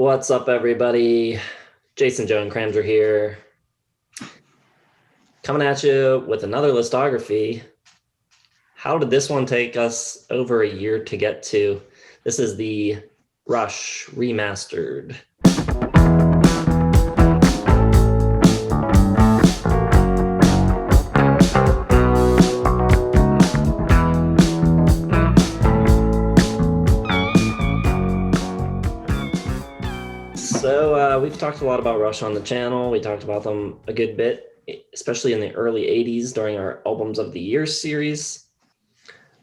What's up, everybody? Jason, Joe, and Cramser here. Coming at you with another listography. How did this one take us over a year to get to? This is the Rush Remastered. So we've talked a lot about Rush on the channel. We talked about them a good bit, especially in the early 80s during our Albums of the Year series.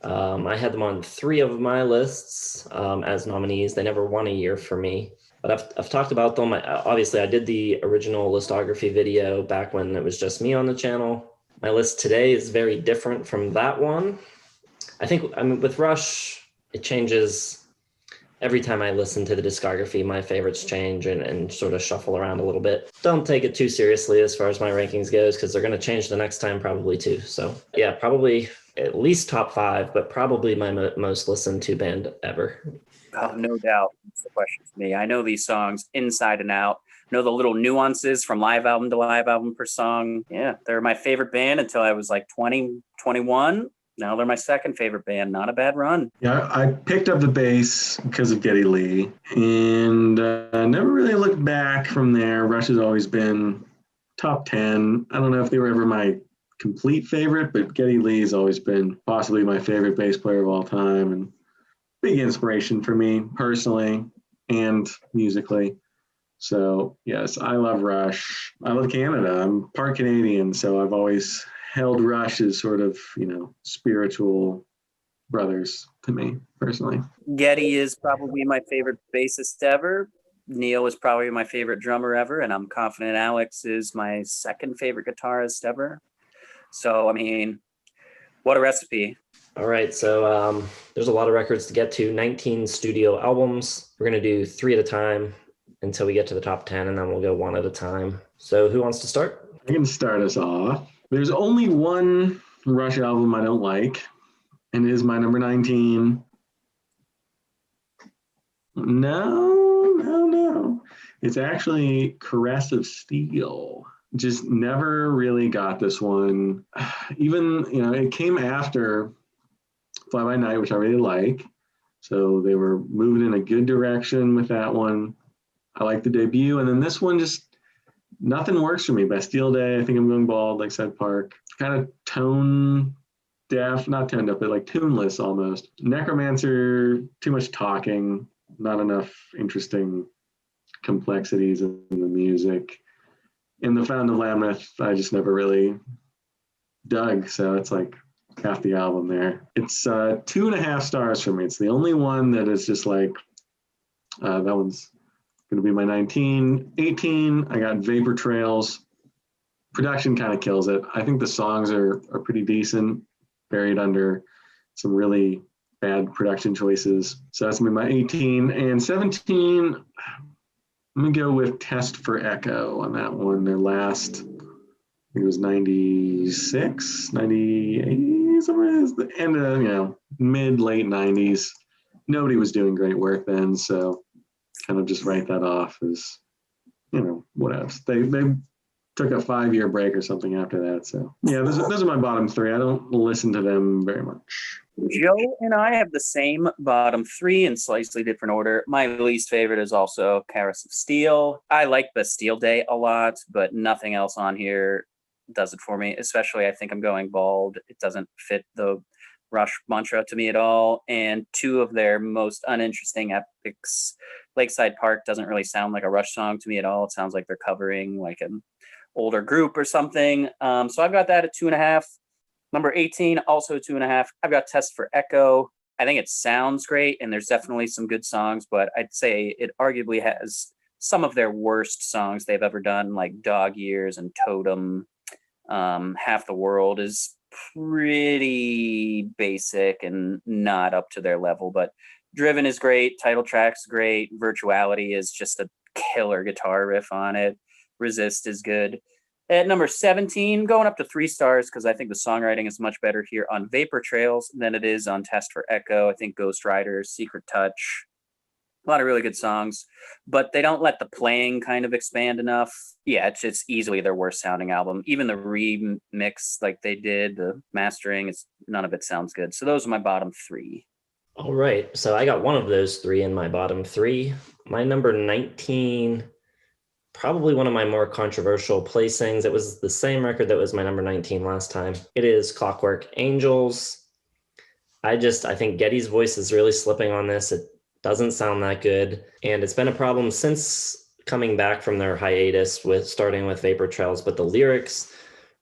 I had them on 3 of my lists as nominees. They never won a year for me, but I've talked about them. Obviously, I did the original listography video back when it was just me on the channel. My list today is very different from that one. I mean, with Rush, it changes. Every time I listen to the discography, my favorites change and sort of shuffle around a little bit. Don't take it too seriously as far as my rankings goes, because they're going to change the next time probably too. So yeah, probably at least top 5, but probably my most listened to band ever. Oh, no doubt. That's the question for me. I know these songs inside and out. Know the little nuances from live album to live album per song. Yeah, they're my favorite band until I was like 20, 21. Now they're my second favorite band. Not a bad run. Yeah, I picked up the bass because of Geddy Lee and never really looked back from there. Rush has always been top 10. I don't know if they were ever my complete favorite, but Geddy Lee has always been possibly my favorite bass player of all time and big inspiration for me personally and musically. So yes, I love Rush. I love Canada. I'm part Canadian, so I've always held Rush as sort of, spiritual brothers to me personally. Geddy is probably my favorite bassist ever. Neil is probably my favorite drummer ever, and I'm confident Alex is my second favorite guitarist ever. So, I mean, what a recipe. All right, so there's a lot of records to get to, 19 studio albums. We're going to do 3 at a time until we get to the top 10, and then we'll go 1 at a time. So who wants to start? I can start us off. There's only one Rush album I don't like, and it is my number 19. No. It's actually Caress of Steel. Just never really got this one. Even, it came after Fly By Night, which I really like. So they were moving in a good direction with that one. I like the debut. And then this one just, nothing works for me. Bastille Day, I think I'm going bald, like Said Park. Kind of tone deaf, not toned up, but like tuneless almost. Necromancer, too much talking, not enough interesting complexities in the music. In The Fountain of Lambeth, I just never really dug, so it's like half the album there. It's 2.5 stars for me. It's the only one that is just like, that one's going to be my 19. 18, I got Vapor Trails. Production kind of kills it. I think the songs are pretty decent, buried under some really bad production choices. So that's going to be my 18. And 17, I'm going to go with Test for Echo on that one. Their last, I think it was 96, 98, somewhere. It's the end of, mid, late 90s. Nobody was doing great work then, so kind of just write that off as, what else. They took a 5-year break or something after that. So yeah, those are my bottom 3. I don't listen to them very much. Joe and I have the same bottom 3 in slightly different order. My least favorite is also Caress of Steel. I like Bastille Day a lot, but nothing else on here does it for me. Especially, I think I'm going bald. It doesn't fit the Rush mantra to me at all. And 2 of their most uninteresting epics, Lakeside Park doesn't really sound like a Rush song to me at all. It sounds like they're covering like an older group or something. So I've got that at 2.5. Number 18, also 2.5. I've got Test for Echo. I think it sounds great, and there's definitely some good songs, but I'd say it arguably has some of their worst songs they've ever done, like Dog Years and Totem. Half the World is pretty basic and not up to their level, but Driven is great. Title track's great. Virtuality is just a killer guitar riff on it. Resist is good. At number 17, going up to 3 stars because I think the songwriting is much better here on Vapor Trails than it is on Test for Echo. I think Ghost Rider's Secret Touch A lot of really good songs, but they don't let the playing kind of expand enough. Yeah, it's easily their worst sounding album. Even the remix like they did, the mastering, none of it sounds good. So those are my bottom three. All right. So I got one of those three in my bottom three. My number 19, probably one of my more controversial placings. It was the same record that was my number 19 last time. It is Clockwork Angels. I think Geddy's voice is really slipping on this. It doesn't sound that good. And it's been a problem since coming back from their hiatus starting with Vapor Trails, but the lyrics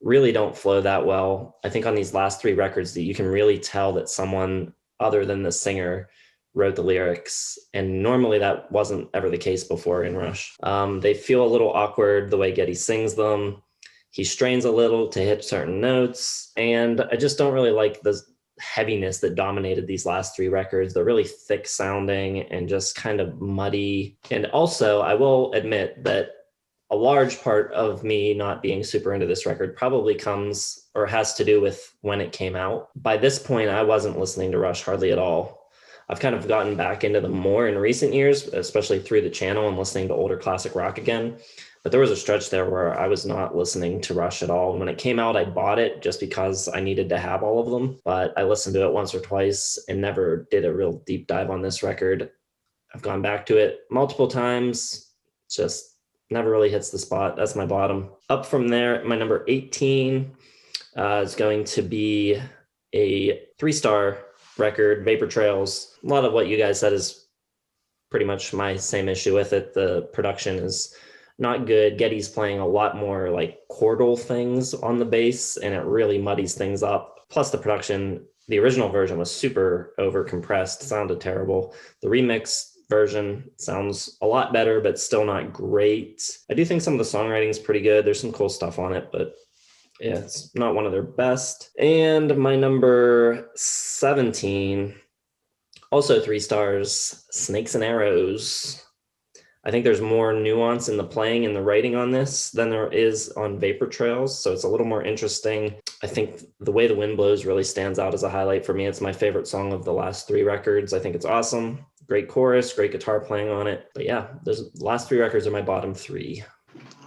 really don't flow that well. I think on these last three records that you can really tell that someone other than the singer wrote the lyrics. And normally that wasn't ever the case before in Rush. They feel a little awkward the way Geddy sings them. He strains a little to hit certain notes. And I just don't really like the heaviness that dominated these last three records. They're really thick sounding and just kind of muddy. And also, I will admit that a large part of me not being super into this record probably comes or has to do with when it came out. By this point, I wasn't listening to Rush hardly at all. I've kind of gotten back into them more in recent years, especially through the channel and listening to older classic rock again. But there was a stretch there where I was not listening to Rush at all. When it came out, I bought it just because I needed to have all of them. But I listened to it once or twice and never did a real deep dive on this record. I've gone back to it multiple times, just never really hits the spot. That's my bottom. Up from there, my number 18 is going to be a 3-star record, Vapor Trails. A lot of what you guys said is pretty much my same issue with it. The production is not good. Geddy's playing a lot more like chordal things on the bass, and it really muddies things up. Plus the production, the original version was super over compressed, sounded terrible. The remix version sounds a lot better, but still not great. I do think some of the songwriting is pretty good. There's some cool stuff on it, but yeah, it's not one of their best. And my number 17, also 3 stars, Snakes and Arrows. I think there's more nuance in the playing and the writing on this than there is on Vapor Trails, so it's a little more interesting. I think The Way the Wind Blows really stands out as a highlight for me. It's my favorite song of the last 3 records. I think it's awesome. Great chorus, great guitar playing on it. But yeah, the last 3 records are my bottom 3.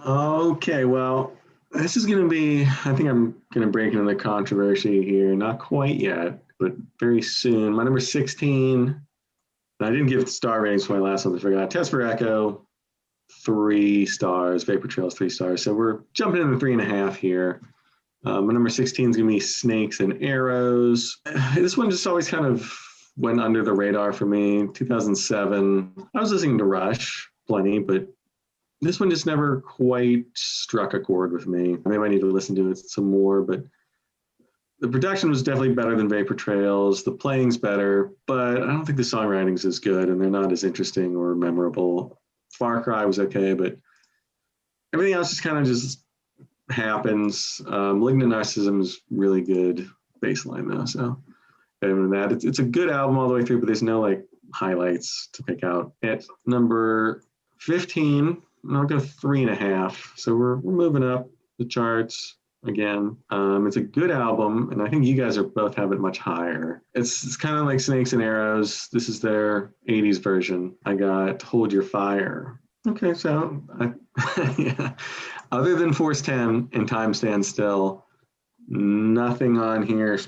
Okay, well, this is going to be, I think I'm going to break into the controversy here. Not quite yet, but very soon. My number 16, I didn't give star ratings for my last one. I forgot. Test for Echo, 3 stars. Vapor Trails, 3 stars. So we're jumping into 3.5 here. My number 16 is going to be Snakes and Arrows. This one just always kind of went under the radar for me. 2007. I was listening to Rush plenty, but this one just never quite struck a chord with me. Maybe I need to listen to it some more, but the production was definitely better than Vapor Trails. The playing's better, but I don't think the songwriting's as good, and they're not as interesting or memorable. Far Cry was okay, but everything else just kind of just happens. Malignant Narcissism is really good baseline though, so better than that. It's a good album all the way through, but there's no like highlights to pick out. At number 15, I'll go 3.5. So we're moving up the charts again. It's a good album, and I think you guys both have it much higher. It's kind of like Snakes and Arrows. This is their 80s version. I got Hold Your Fire. Okay, so yeah. Other than Force 10 and Time Stands Still, nothing on here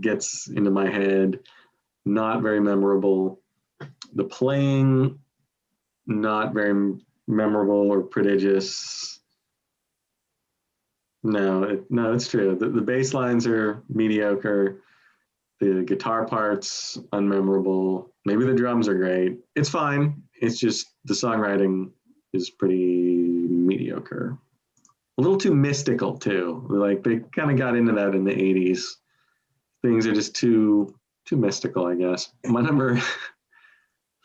gets into my head. Not very memorable. The playing, not very memorable or prodigious. No, it's true. The bass lines are mediocre. The guitar parts, unmemorable. Maybe the drums are great. It's fine. It's just the songwriting is pretty mediocre. A little too mystical too. Like they kind of got into that in the 80s. Things are just too mystical, I guess. My number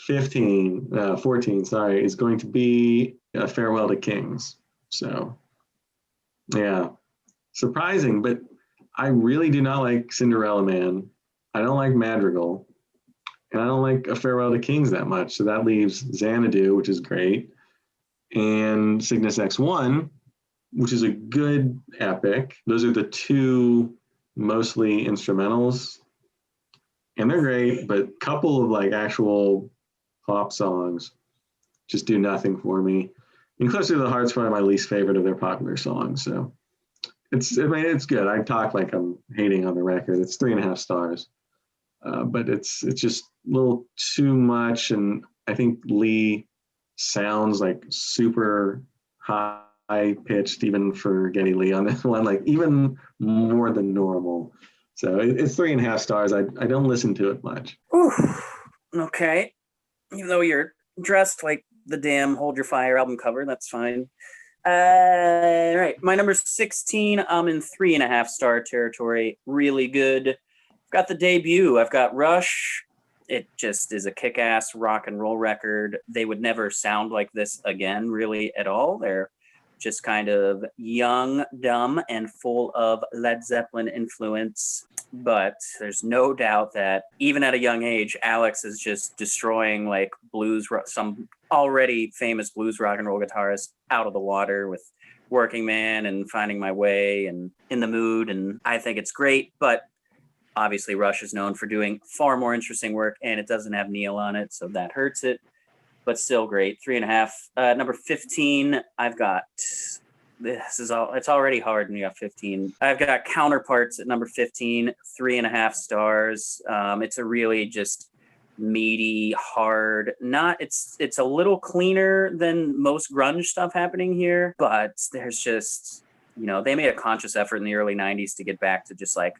14, is going to be A Farewell to Kings. So, yeah, surprising, but I really do not like Cinderella Man. I don't like Madrigal, and I don't like A Farewell to Kings that much. So that leaves Xanadu, which is great, and Cygnus X1, which is a good epic. Those are the 2 mostly instrumentals, and they're great, but a couple of like actual pop songs just do nothing for me. And Closer to the Heart's probably my least favorite of their popular songs. So it's good. I talk like I'm hating on the record. It's 3.5 stars. But it's just a little too much. And I think Lee sounds like super high pitched even for Geddy Lee on this one, like even more than normal. So it's 3.5 stars. I don't listen to it much. Ooh, okay. Even though you're dressed like the damn Hold Your Fire album cover, that's fine. Right. My number 16, I'm in 3.5 star territory. Really good. I've got the debut. I've got Rush. It just is a kick-ass rock and roll record. They would never sound like this again, really, at all. They're just kind of young, dumb, and full of Led Zeppelin influence. But there's no doubt that even at a young age, Alex is just destroying like blues, some already famous blues rock and roll guitarists out of the water with Working Man and Finding My Way and In the Mood. And I think it's great, but obviously Rush is known for doing far more interesting work, and it doesn't have Neil on it, so that hurts it. But still great. 3.5. Number 15, I've got, it's already hard when you got 15. I've got Counterparts at number 15, 3.5 stars. It's a really just meaty, hard, it's a little cleaner than most grunge stuff happening here, but there's just, they made a conscious effort in the early 90s to get back to just like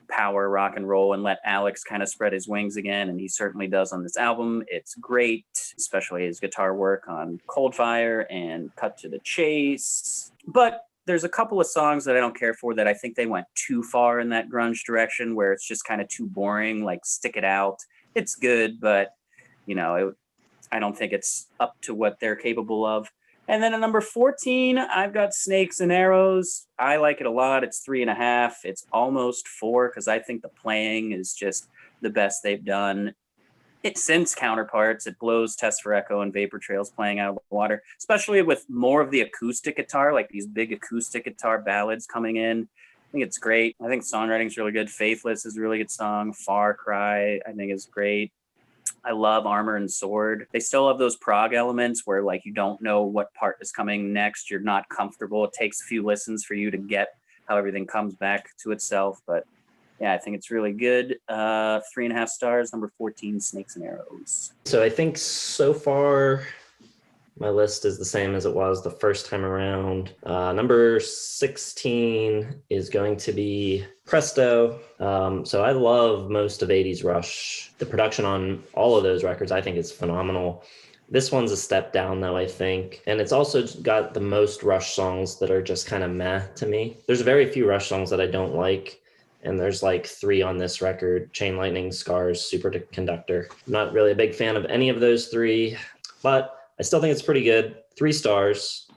power rock and roll and let Alex kind of spread his wings again, and he certainly does on this album. It's great, especially his guitar work on Cold Fire and Cut to the Chase. But there's a couple of songs that I don't care for that I think they went too far in that grunge direction where it's just kind of too boring, like Stick It Out. It's good, but I don't think it's up to what they're capable of. And then at number 14, I've got Snakes and Arrows. I like it a lot. It's 3.5. It's almost 4 because I think the playing is just the best they've done. Since Counterparts, it blows Test for Echo and Vapor Trails playing out of the water, especially with more of the acoustic guitar, like these big acoustic guitar ballads coming in. I think it's great. I think songwriting is really good. Faithless is a really good song. Far Cry, I think, is great. I love Armor and Sword. They still have those prog elements where like you don't know what part is coming next. You're not comfortable. It takes a few listens for you to get how everything comes back to itself. But yeah, I think it's really good. 3.5 stars. Number 14, Snakes and Arrows. So I think so far my list is the same as it was the first time around. Number 16 is going to be Presto. So I love most of 80s Rush. The production on all of those records I think is phenomenal. This one's a step down though, I think. And it's also got the most Rush songs that are just kind of meh to me. There's very few Rush songs that I don't like. And there's like 3 on this record: Chain Lightning, Scars, Superconductor. I'm not really a big fan of any of those 3, but I still think it's pretty good. 3 stars.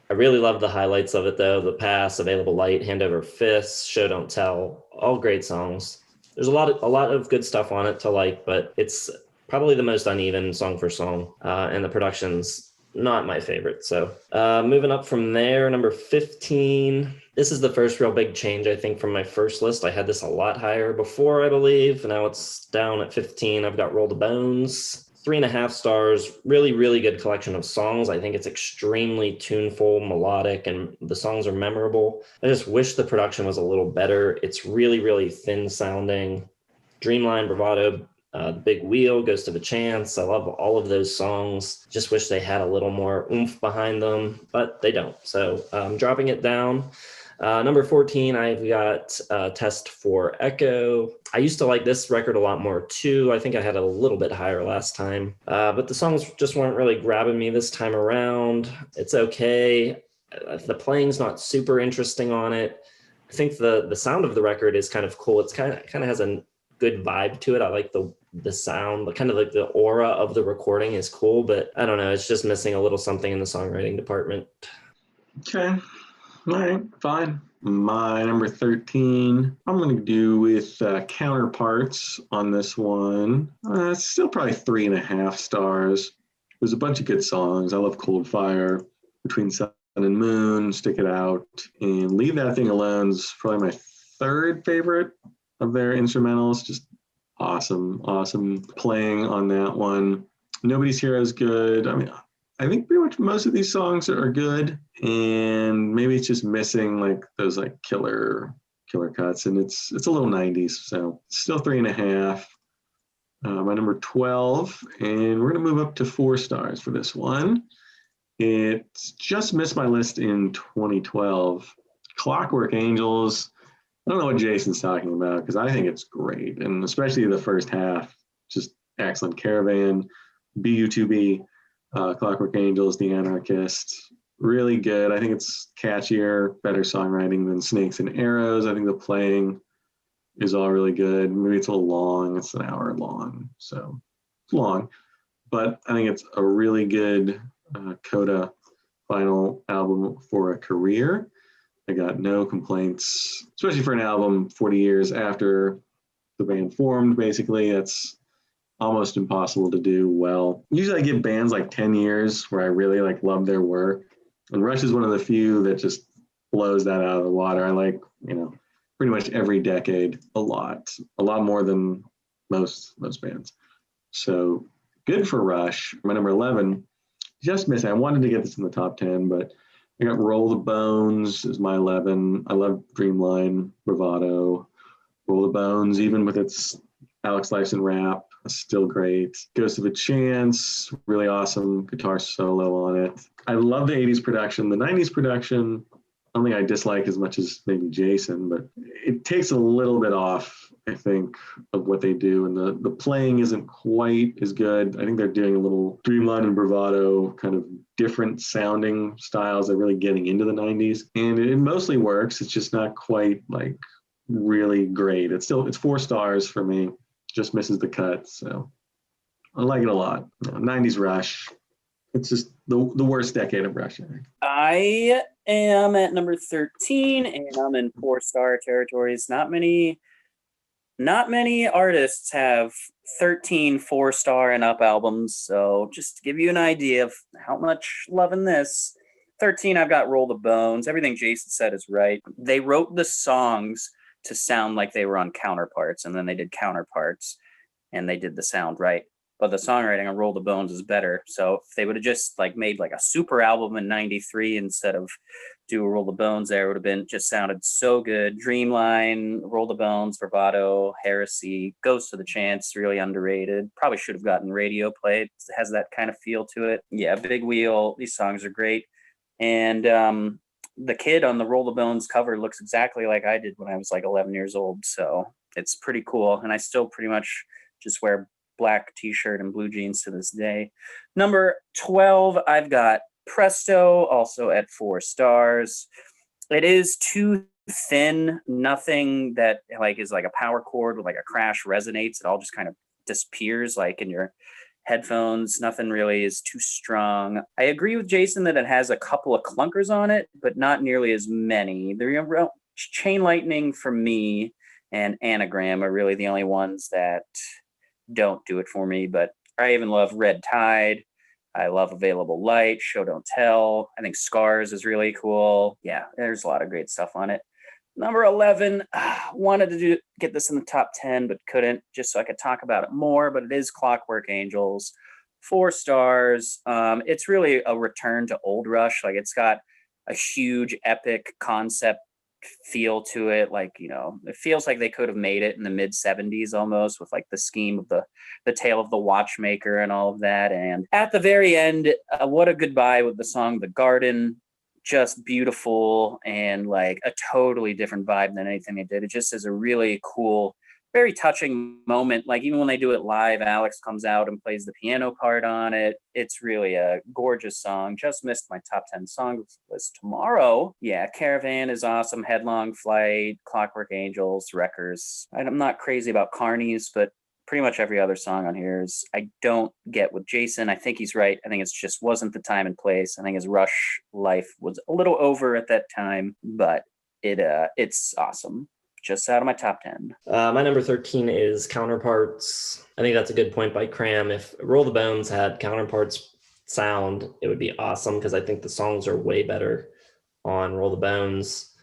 I really love the highlights of it though. The Pass, Available Light, Hand Over Fist, Show Don't Tell, all great songs. There's a lot of good stuff on it to like, but it's probably the most uneven song for song. And the production's not my favorite. So moving up from there, number 15. This is the first real big change, I think, from my first list. I had this a lot higher before, I believe. Now it's down at 15. I've got Roll the Bones. 3.5 stars, really, really good collection of songs. I think it's extremely tuneful, melodic, and the songs are memorable. I just wish the production was a little better. It's really, really thin sounding. Dreamline, Bravado, Big Wheel, Ghost of a Chance. I love all of those songs. Just wish they had a little more oomph behind them, but they don't. So I'm dropping it down. Number 14, I've got Test for Echo. I used to like this record a lot more too. I think I had it a little bit higher last time, but the songs just weren't really grabbing me this time around. It's okay. The playing's not super interesting on it. I think the sound of the record is kind of cool. It's kind of has a good vibe to it. I like the sound, kind of like the aura of the recording is cool, but I don't know. It's just missing a little something in the songwriting department. Okay. All right, fine. My number 13, I'm going to do with Counterparts on this one. It's still probably 3.5 stars. There's a bunch of good songs. I love Cold Fire, Between Sun and Moon, Stick It Out, and Leave That Thing Alone's probably my 3rd favorite of their instrumentals. Just Awesome playing on that one. Nobody's Hero is good. I mean, I think pretty much most of these songs are good, and maybe it's just missing like those like killer cuts, and it's a little 90s, so still 3.5. My number 12, and we're gonna move up to 4 stars for this one. It just missed my list in 2012. Clockwork Angels. I don't know what Jason's talking about because I think it's great, and especially the first half, just excellent. Caravan, BU2B, Clockwork Angels, The Anarchist, really good. I think it's catchier, better songwriting than Snakes and Arrows. I think the playing is all really good. Maybe it's a little long. It's an hour long, so it's long, but I think it's a really good Coda final album for a career. I got no complaints, especially for an album 40 years after the band formed. Basically, that's almost impossible to do well. Usually I give bands like 10 years where I really like love their work, and Rush is one of the few that just blows that out of the water. I like, pretty much every decade a lot more than most bands. So good for Rush. My number 11, just missing. I wanted to get this in the top 10, but I got Roll the Bones as my 11. I love Dreamline, Bravado, Roll the Bones, even with its Alex Lifeson rap, still great. Ghost of a Chance, really awesome guitar solo on it. I love the 80s production. The 90s production, I don't think I dislike as much as maybe Jason, but it takes a little bit off, I think, of what they do. And the playing isn't quite as good. I think they're doing a little Dreamline and Bravado kind of different sounding styles. They're really getting into the 90s. And it mostly works. It's just not quite like really great. It's 4 stars for me. Just misses the cut. So I like it a lot. 90s Rush. It's just the worst decade of Rush, I think. I am at number 13, and I'm in 4-star territories. Not many artists have 13 4-star and up albums. So just to give you an idea of how much love in this, 13, I've got Roll the Bones. Everything Jason said is right. They wrote the songs to sound like they were on Counterparts, and then they did Counterparts, and they did the sound right. But the songwriting on Roll the Bones is better. So if they would have just like made like a super album in 93 instead of do Roll the Bones, there would have been just sounded so good. Dreamline, Roll the Bones, Bravado, Heresy, Ghost of the Chance, really underrated. Probably should have gotten radio play. It has that kind of feel to it. Yeah, Big Wheel. These songs are great. And the kid on the Roll the Bones cover looks exactly like I did when I was like 11 years old. So it's pretty cool. And I still pretty much just wear black t-shirt and blue jeans to this day. Number 12, I've got Presto, also at 4 stars. It is too thin. Nothing that like is like a power chord with like a crash resonates. It all just kind of disappears like in your headphones. Nothing really is too strong. I agree with Jason that it has a couple of clunkers on it, but not nearly as many. The Chain Lightning for me and Anagram are really the only ones that don't do it for me, but I even love Red Tide. I love Available Light, Show Don't Tell. I think Scars is really cool. Yeah, there's a lot of great stuff on it. Number 11, wanted to get this in the top 10, but couldn't, just so I could talk about it more, but it is Clockwork Angels, 4 stars. It's really a return to old Rush. Like it's got a huge epic concept feel to it. Like, it feels like they could have made it in the mid 70s almost, with like the scheme of the tale of the watchmaker and all of that. And at the very end, what a goodbye with the song The Garden. Just beautiful and like a totally different vibe than anything they did. It just is a really cool, very touching moment. Like even when they do it live, Alex comes out and plays the piano part on it. It's really a gorgeous song. Just missed my top 10 songs list tomorrow. Yeah, Caravan is awesome. Headlong Flight, Clockwork Angels, Wreckers. I'm not crazy about Carnies, but pretty much every other song on here is, I don't get with Jason. I think he's right. I think it's just wasn't the time and place. I think his Rush life was a little over at that time, but it's awesome. Just out of my top 10. My number 13 is Counterparts. I think that's a good point by Cram. If Roll the Bones had Counterparts sound, it would be awesome, because I think the songs are way better on Roll the Bones.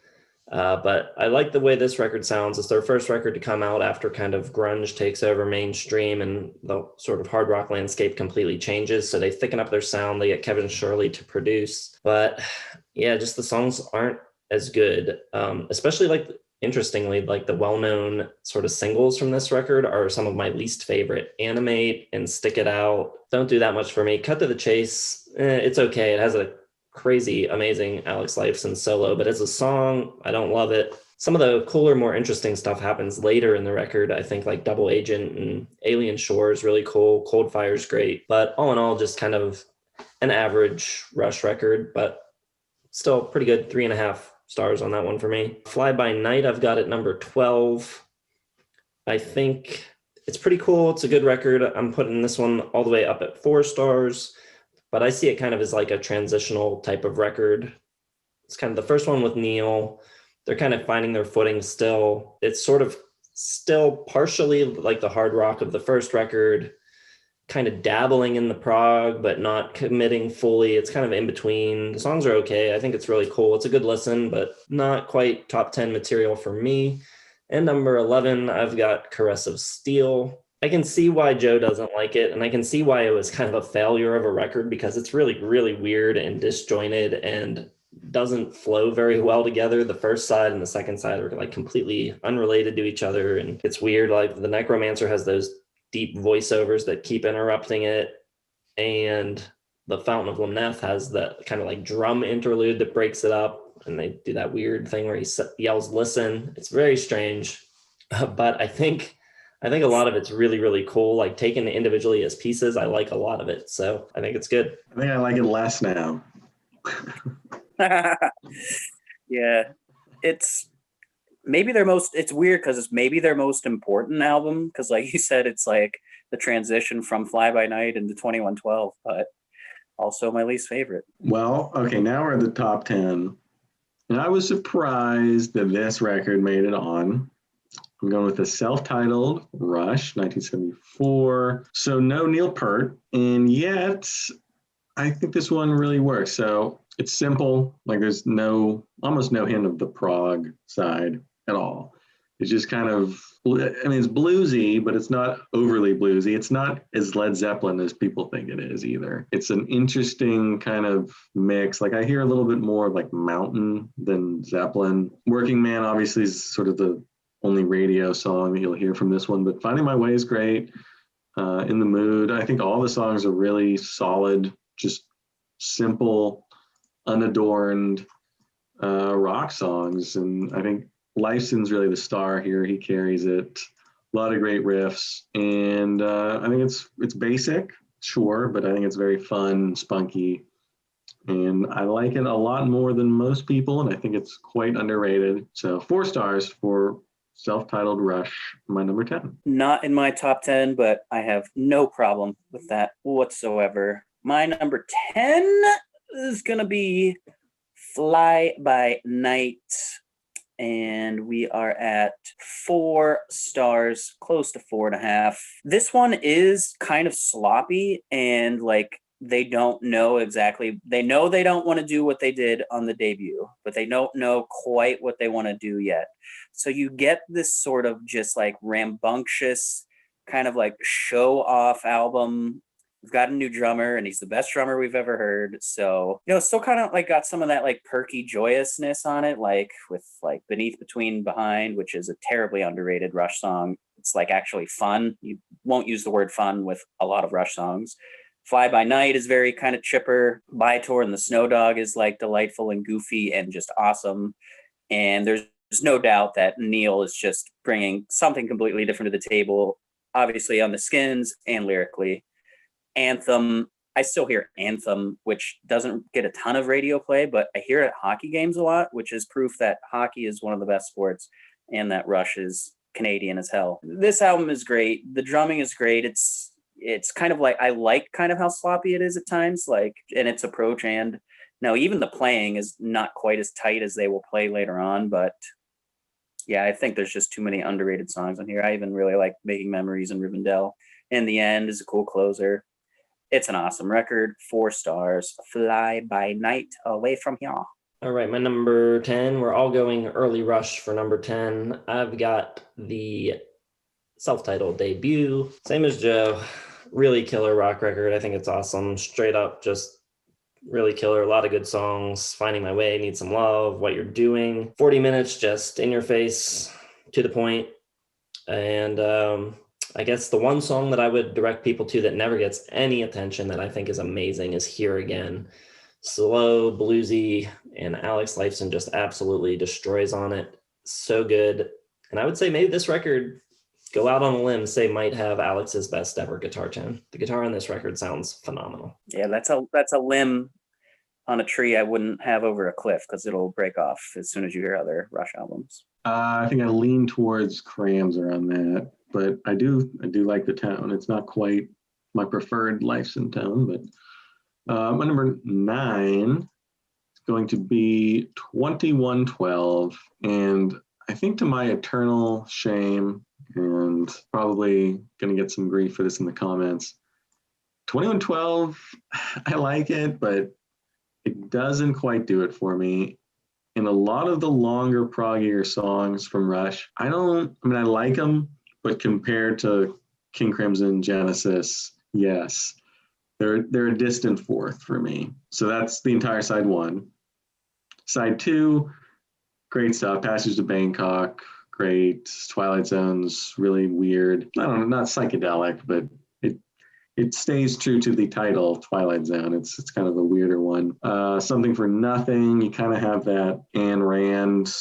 But I like the way this record sounds. It's their first record to come out after kind of grunge takes over mainstream and the sort of hard rock landscape completely changes. So they thicken up their sound. They get Kevin Shirley to produce. But yeah, just the songs aren't as good, especially like interestingly, like the well-known sort of singles from this record are some of my least favorite. Animate and Stick It Out don't do that much for me. Cut to the Chase, it's okay. It has a crazy, amazing Alex Lifeson solo, but as a song, I don't love it. Some of the cooler, more interesting stuff happens later in the record. I think like Double Agent and Alien Shore is really cool. Cold Fire's great, but all in all, just kind of an average Rush record, but still pretty good. 3.5 stars on that one for me. Fly By Night, I've got at number 12. I think it's pretty cool. It's a good record. I'm putting this one all the way up at 4 stars, but I see it kind of as like a transitional type of record. It's kind of the first one with Neil. They're kind of finding their footing still. It's sort of still partially like the hard rock of the first record, kind of dabbling in the prog, but not committing fully. It's kind of in between. The songs are okay. I think it's really cool. It's a good listen, but not quite top 10 material for me. And number 11, I've got Caress of Steel. I can see why Joe doesn't like it, and I can see why it was kind of a failure of a record because it's really, really weird and disjointed and doesn't flow very well together. The first side and the second side are like completely unrelated to each other, and it's weird. Like the Necromancer has those deep voiceovers that keep interrupting it, and the Fountain of Lamneth has that kind of like drum interlude that breaks it up, and they do that weird thing where he yells "listen." It's very strange, but I think a lot of it's really, really cool. Like taken individually as pieces, I like a lot of it, so I think it's good. I think I like it less now. Yeah, it's weird because it's maybe their most important album, because like you said, it's like the transition from Fly By Night into 2112, but also my least favorite. Well, okay, now we're at the top 10, and I was surprised that this record made it on. I'm going with the self-titled Rush, 1974. So no Neil Peart, and yet I think this one really works. So it's simple, like there's almost no hint of the prog side at all. It's just kind of, I mean, it's bluesy, but it's not overly bluesy. It's not as Led Zeppelin as people think it is either. It's an interesting kind of mix. Like I hear a little bit more of like Mountain than Zeppelin. Working Man obviously is sort of the only radio song that you'll hear from this one, but Finding My Way is great. In the Mood, I think all the songs are really solid, just simple, unadorned rock songs. And I think Lifeson's really the star here. He carries it. A lot of great riffs, and I think it's basic, sure, but I think it's very fun, spunky, and I like it a lot more than most people, and I think it's quite underrated. So 4 stars for self-titled Rush, my number 10. Not in my top 10, but I have no problem with that whatsoever. My number 10 is gonna be Fly By Night, and we are at 4 stars, close to 4.5. This one is kind of sloppy, and like they don't know exactly. They know they don't want to do what they did on the debut, but they don't know quite what they want to do yet. So you get this sort of just like rambunctious kind of like show off album. We've got a new drummer, and he's the best drummer we've ever heard. So, still kind of like got some of that like perky joyousness on it, like with like Beneath, Between, Behind, which is a terribly underrated Rush song. It's like actually fun. You won't use the word fun with a lot of Rush songs. Fly By Night is very kind of chipper. Bytor and the Snow Dog is like delightful and goofy and just awesome. And there's no doubt that Neil is just bringing something completely different to the table, obviously on the skins and lyrically. Anthem, I still hear Anthem, which doesn't get a ton of radio play, but I hear it at hockey games a lot, which is proof that hockey is one of the best sports and that Rush is Canadian as hell. This album is great. The drumming is great. It's kind of like, I like kind of how sloppy it is at times, like in its approach. And now even the playing is not quite as tight as they will play later on, but yeah, I think there's just too many underrated songs on here. I even really like Making Memories and Rivendell. In the End is a cool closer. It's an awesome record. 4 stars. Fly By Night, Away From Here. All right, my number 10, we're all going early Rush for number 10. I've got the self-titled debut. Same as Joe, really killer rock record. I think it's awesome. Straight up, just really killer. A lot of good songs. Finding My Way, Need Some Love, What You're Doing. 40 minutes, just in your face, to the point. And I guess the one song that I would direct people to that never gets any attention that I think is amazing is Here Again. Slow, bluesy, and Alex Lifeson just absolutely destroys on it. So good. And I would say maybe this record, go out on a limb, say might have Alex's best ever guitar tone. The guitar on this record sounds phenomenal. Yeah, that's a limb on a tree I wouldn't have over a cliff because it'll break off as soon as you hear other Rush albums. I think I lean towards Crams around that, but I do like the tone. It's not quite my preferred Lifeson tone, but my number 9 is going to be 2112, and I think to my eternal shame, and probably going to get some grief for this in the comments, 2112, I like it, but it doesn't quite do it for me. In a lot of the longer, proggier songs from Rush, I like them, but compared to King Crimson, Genesis, yes, they're a distant fourth for me. So that's the entire side 1. Side 2, great stuff. Passage to Bangkok, great. Twilight Zone's really weird. I don't know, not psychedelic, but it stays true to the title, Twilight Zone. It's kind of a weirder one. Something for Nothing, you kind of have that Ayn Rand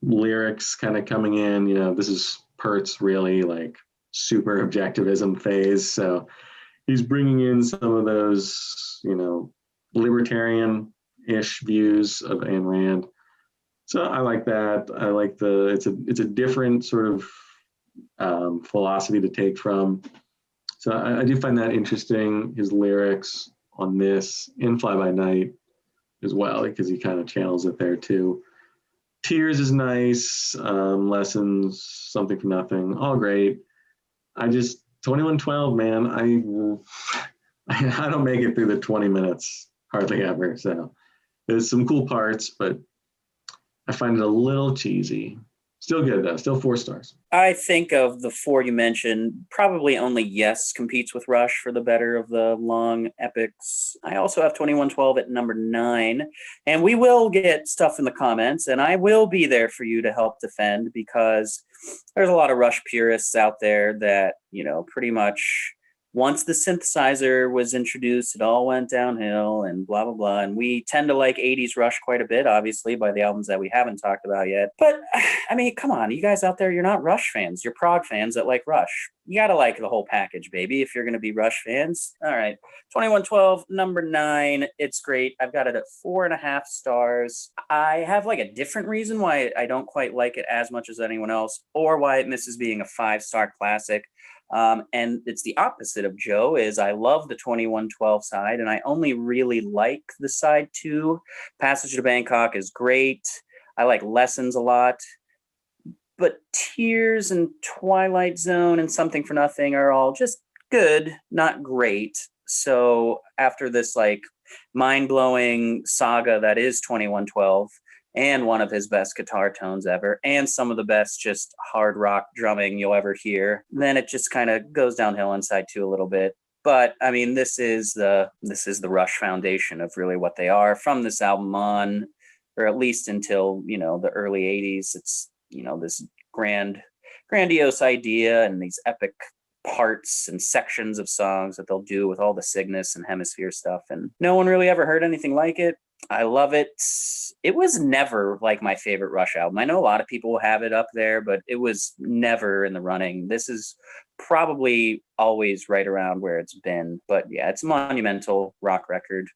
lyrics kind of coming in. This is Peart's really like super objectivism phase. So he's bringing in some of those, libertarian-ish views of Ayn Rand. So I like that. I like it's a different sort of philosophy to take from. So I do find that interesting, his lyrics on this, in Fly By Night as well, because he kind of channels it there too. Tears is nice, Lessons, Something for Nothing, all great. 2112, man, I don't make it through the 20 minutes, hardly ever. So there's some cool parts, but I find it a little cheesy. Still good though, still 4 stars. I think of the 4 you mentioned, probably only Yes competes with Rush for the better of the long epics. I also have 2112 at number 9, and we will get stuff in the comments, and I will be there for you to help defend, because there's a lot of Rush purists out there that, pretty much once the synthesizer was introduced, it all went downhill and blah, blah, blah. And we tend to like 80s Rush quite a bit, obviously, by the albums that we haven't talked about yet. But, come on, you guys out there, you're not Rush fans. You're prog fans that like Rush. You got to like the whole package, baby, if you're going to be Rush fans. All right, 2112, number 9. It's great. I've got it at 4.5 stars. I have like a different reason why I don't quite like it as much as anyone else, or why it misses being a 5-star classic. And it's the opposite of Joe. Is I love the 2112 side, and I only really like the side 2. Passage to Bangkok is great. I like Lessons a lot, but Tears and Twilight Zone and Something for Nothing are all just good, not great. So after this like mind-blowing saga that is 2112, and one of his best guitar tones ever, and some of the best just hard rock drumming you'll ever hear, then it just kind of goes downhill on side 2 a little bit. But this is the Rush foundation of really what they are from this album on, or at least until the early 80s. It's this grandiose idea and these epic parts and sections of songs that they'll do with all the Cygnus and Hemisphere stuff, and no one really ever heard anything like it. I love it. It was never like my favorite Rush album. I know a lot of people have it up there, but it was never in the running. This is probably always right around where it's been. But yeah, it's a monumental rock record.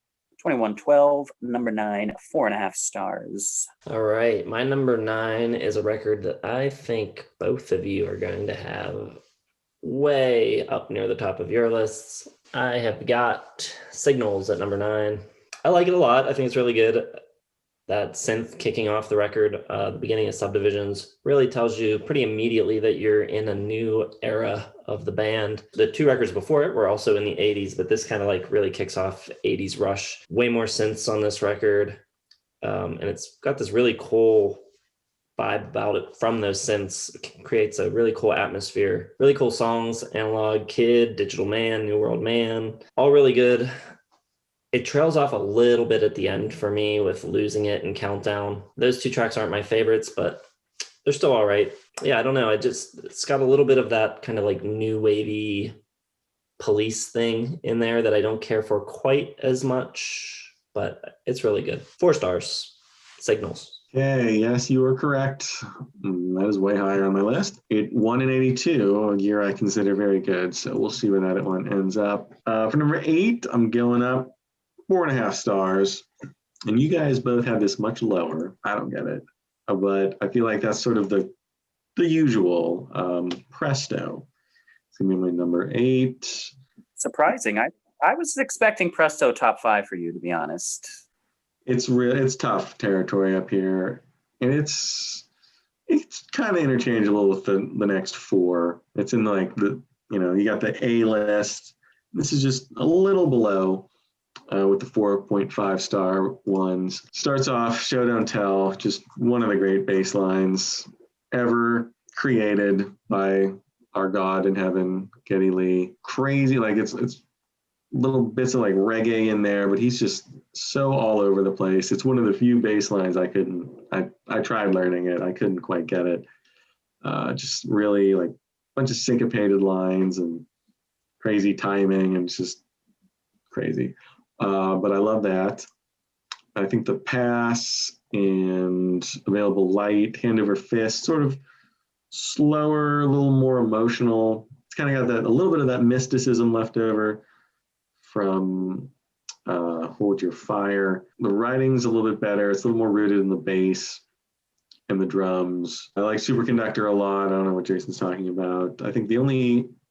2112, number 9, 4.5 stars. All right, my number 9 is a record that I think both of you are going to have way up near the top of your lists. I have got Signals at number 9. I like it a lot. I think it's really good. That synth kicking off the record, the beginning of Subdivisions, really tells you pretty immediately that you're in a new era of the band. The 2 records before it were also in the 80s, but this kind of like really kicks off 80s Rush. Way more synths on this record. And it's got this really cool vibe about it from those synths. It creates a really cool atmosphere, really cool songs, Analog Kid, Digital Man, New World Man, all really good. It trails off a little bit at the end for me with Losing It and Countdown. Those two tracks aren't my favorites, but they're still all right. Yeah, I don't know. It's got a little bit of that kind of like new wavy Police thing in there that I don't care for quite as much, but it's really good. 4 stars. Signals. Okay, yes, you are correct. That is way higher on my list. It won in 82, a year I consider very good. So we'll see where that one ends up. For number 8, I'm going up 4.5 stars. And you guys both have this much lower. I don't get it. But I feel like that's sort of the usual. Presto. It's going to be my number 8. Surprising. I was expecting Presto top 5 for you, to be honest. It's tough territory up here, and it's kind of interchangeable with the next 4. It's in like you got the A list. This is just a little below with the 4.5 star ones. Starts off Show Don't Tell, just one of the great bass lines ever created by our God in heaven, Geddy Lee. Crazy, like it's little bits of like reggae in there, but he's just so all over the place. It's one of the few bass lines I tried learning it. I couldn't quite get it. Just really like a bunch of syncopated lines and crazy timing, and it's just crazy. But I love that. I think the Pass and Available Light, Hand Over Fist, sort of slower, a little more emotional. It's kind of got that a little bit of that mysticism left over from Hold Your Fire. The writing's a little bit better. It's a little more rooted in the bass and the drums. I like Superconductor a lot. I don't know what Jason's talking about. I think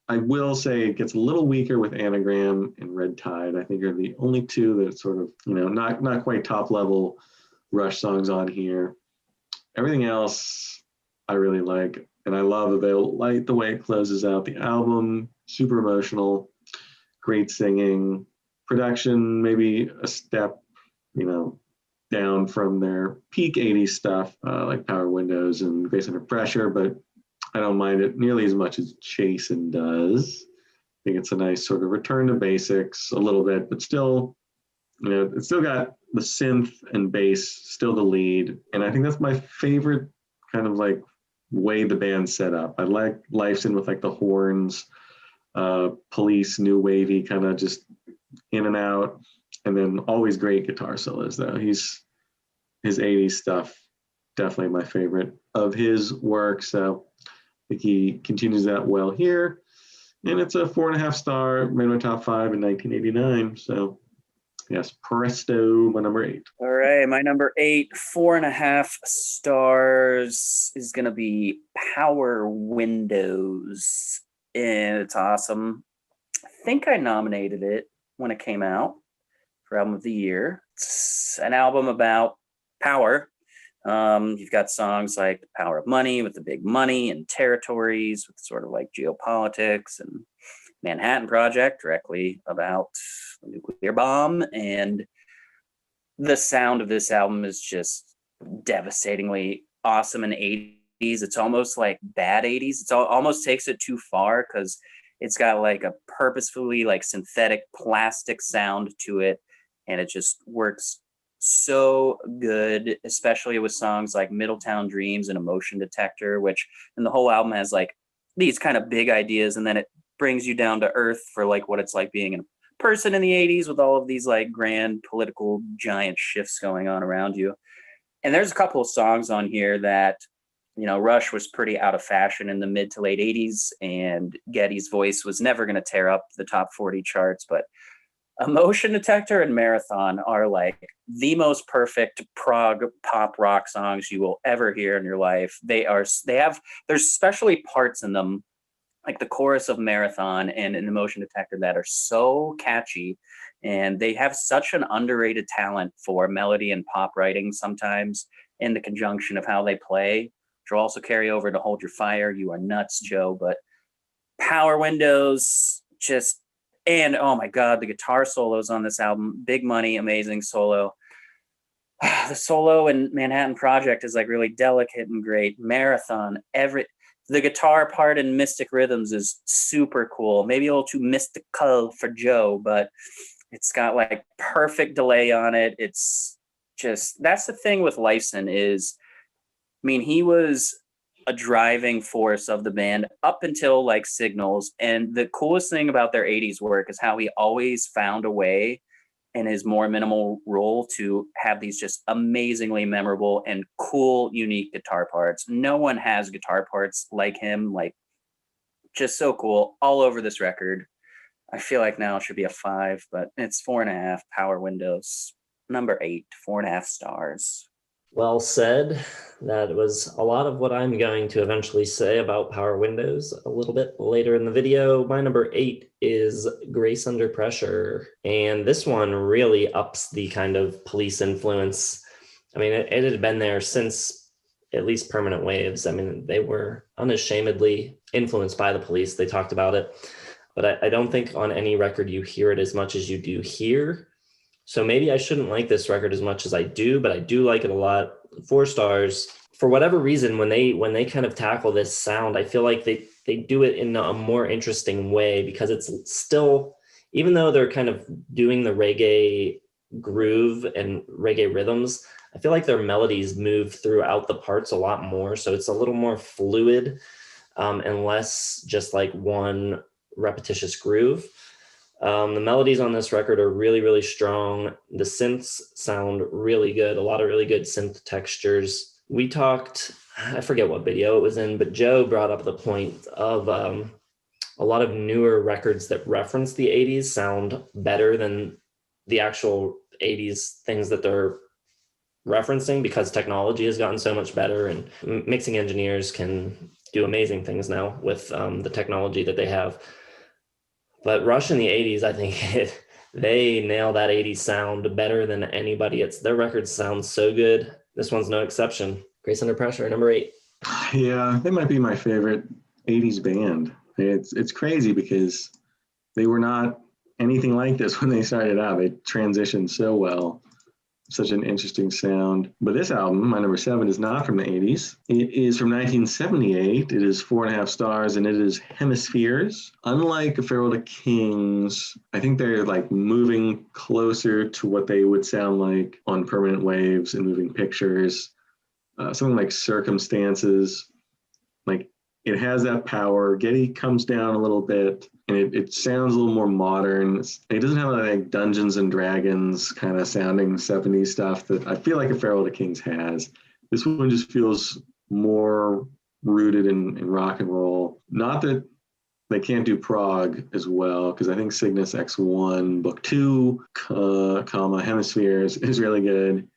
I will say it gets a little weaker with Anagram and Red Tide. I think are the only two that sort of, not quite top level Rush songs on here. Everything else I really like. And I love Available Light, the way it closes out the album. Super emotional. Great singing, production, maybe a step, down from their peak 80s stuff, like Power Windows and Grace Under Pressure, but I don't mind it nearly as much as Chasen does. I think it's a nice sort of return to basics a little bit, but still, it's still got the synth and bass, still the lead. And I think that's my favorite kind of like way the band's set up. I like Lifeson with like the horns, Police, new wavy, kind of just in and out, and then always great guitar solos though. His 80s stuff, definitely my favorite of his work. So I think he continues that well here. And it's a 4.5 star, made my top 5 in 1989. So yes, Presto, my number 8. All right, my number 8, 4.5 stars is gonna be Power Windows. And it's awesome. I think I nominated it when it came out for Album of the Year. It's an album about power. You've got songs like The Power of Money with the big money, and Territories with sort of like geopolitics, and Manhattan Project directly about the nuclear bomb. And the sound of this album is just devastatingly awesome in 80s. It's almost like bad 80s. It almost takes it too far because it's got like a purposefully like synthetic plastic sound to it, and it just works so good, especially with songs like Middletown Dreams and Emotion Detector, which in the whole album has like these kind of big ideas, and then it brings you down to earth for like what it's like being a person in the 80s with all of these like grand political giant shifts going on around you. And there's a couple of songs on here that Rush was pretty out of fashion in the mid to late 80s, and Geddy's voice was never going to tear up the top 40 charts. But Emotion Detector and Marathon are like the most perfect prog pop rock songs you will ever hear in your life. There's especially parts in them, like the chorus of Marathon and an Emotion Detector, that are so catchy, and they have such an underrated talent for melody and pop writing sometimes, in the conjunction of how they play, which will also carry over to Hold Your Fire. You Are Nuts, Joe. But Power Windows, and oh my God, the guitar solos on this album, Big Money, amazing solo. The solo in Manhattan Project is like really delicate and great. Marathon, the guitar part in Mystic Rhythms is super cool. Maybe a little too mystical for Joe, but it's got like perfect delay on it. It's just, that's the thing with Lifeson is, I mean, he was a driving force of the band up until like Signals. And the coolest thing about their 80s work is how he always found a way in his more minimal role to have these just amazingly memorable and cool, unique guitar parts. No one has guitar parts like him, like just so cool all over this record. I feel like now it should be a 5, but it's 4.5 power windows. Number 8, 4.5 stars. Well said. That was a lot of what I'm going to eventually say about Power Windows a little bit later in the video. My number 8 is Grace Under Pressure. And this one really ups the kind of Police influence. I mean, it had been there since at least Permanent Waves. I mean, they were unashamedly influenced by the Police. They talked about it. But I don't think on any record you hear it as much as you do here. So maybe I shouldn't like this record as much as I do, but I do like it a lot. 4 stars. For whatever reason, when they kind of tackle this sound, I feel like they do it in a more interesting way, because it's still, even though they're kind of doing the reggae groove and reggae rhythms, I feel like their melodies move throughout the parts a lot more. So it's a little more fluid and less just like one repetitious groove. The melodies on this record are really, really strong. The synths sound really good. A lot of really good synth textures. We talked, I forget what video it was in, but Joe brought up the point of a lot of newer records that reference the 80s sound better than the actual 80s things that they're referencing, because technology has gotten so much better and mixing engineers can do amazing things now with the technology that they have. But Rush in the 80s, I think they nail that 80s sound better than anybody. Their records sound so good. This one's no exception. Grace Under Pressure, number 8. Yeah, they might be my favorite 80s band. It's crazy because they were not anything like this when they started out. They transitioned so well. Such an interesting sound. But this album, my number 7, is not from the 80s. It is from 1978. It is 4.5 stars, and it is Hemispheres. Unlike A Farewell to Kings, I think they're like moving closer to what they would sound like on Permanent Waves and Moving Pictures. Something like Circumstances. Like, it has that power. Geddy comes down a little bit, and it sounds a little more modern. It doesn't have like Dungeons and Dragons kind of sounding 70s stuff that I feel like A Farewell to Kings has. This one just feels more rooted in rock and roll. Not that they can't do prog as well, because I think Cygnus X1 Book 2, Hemispheres is really good.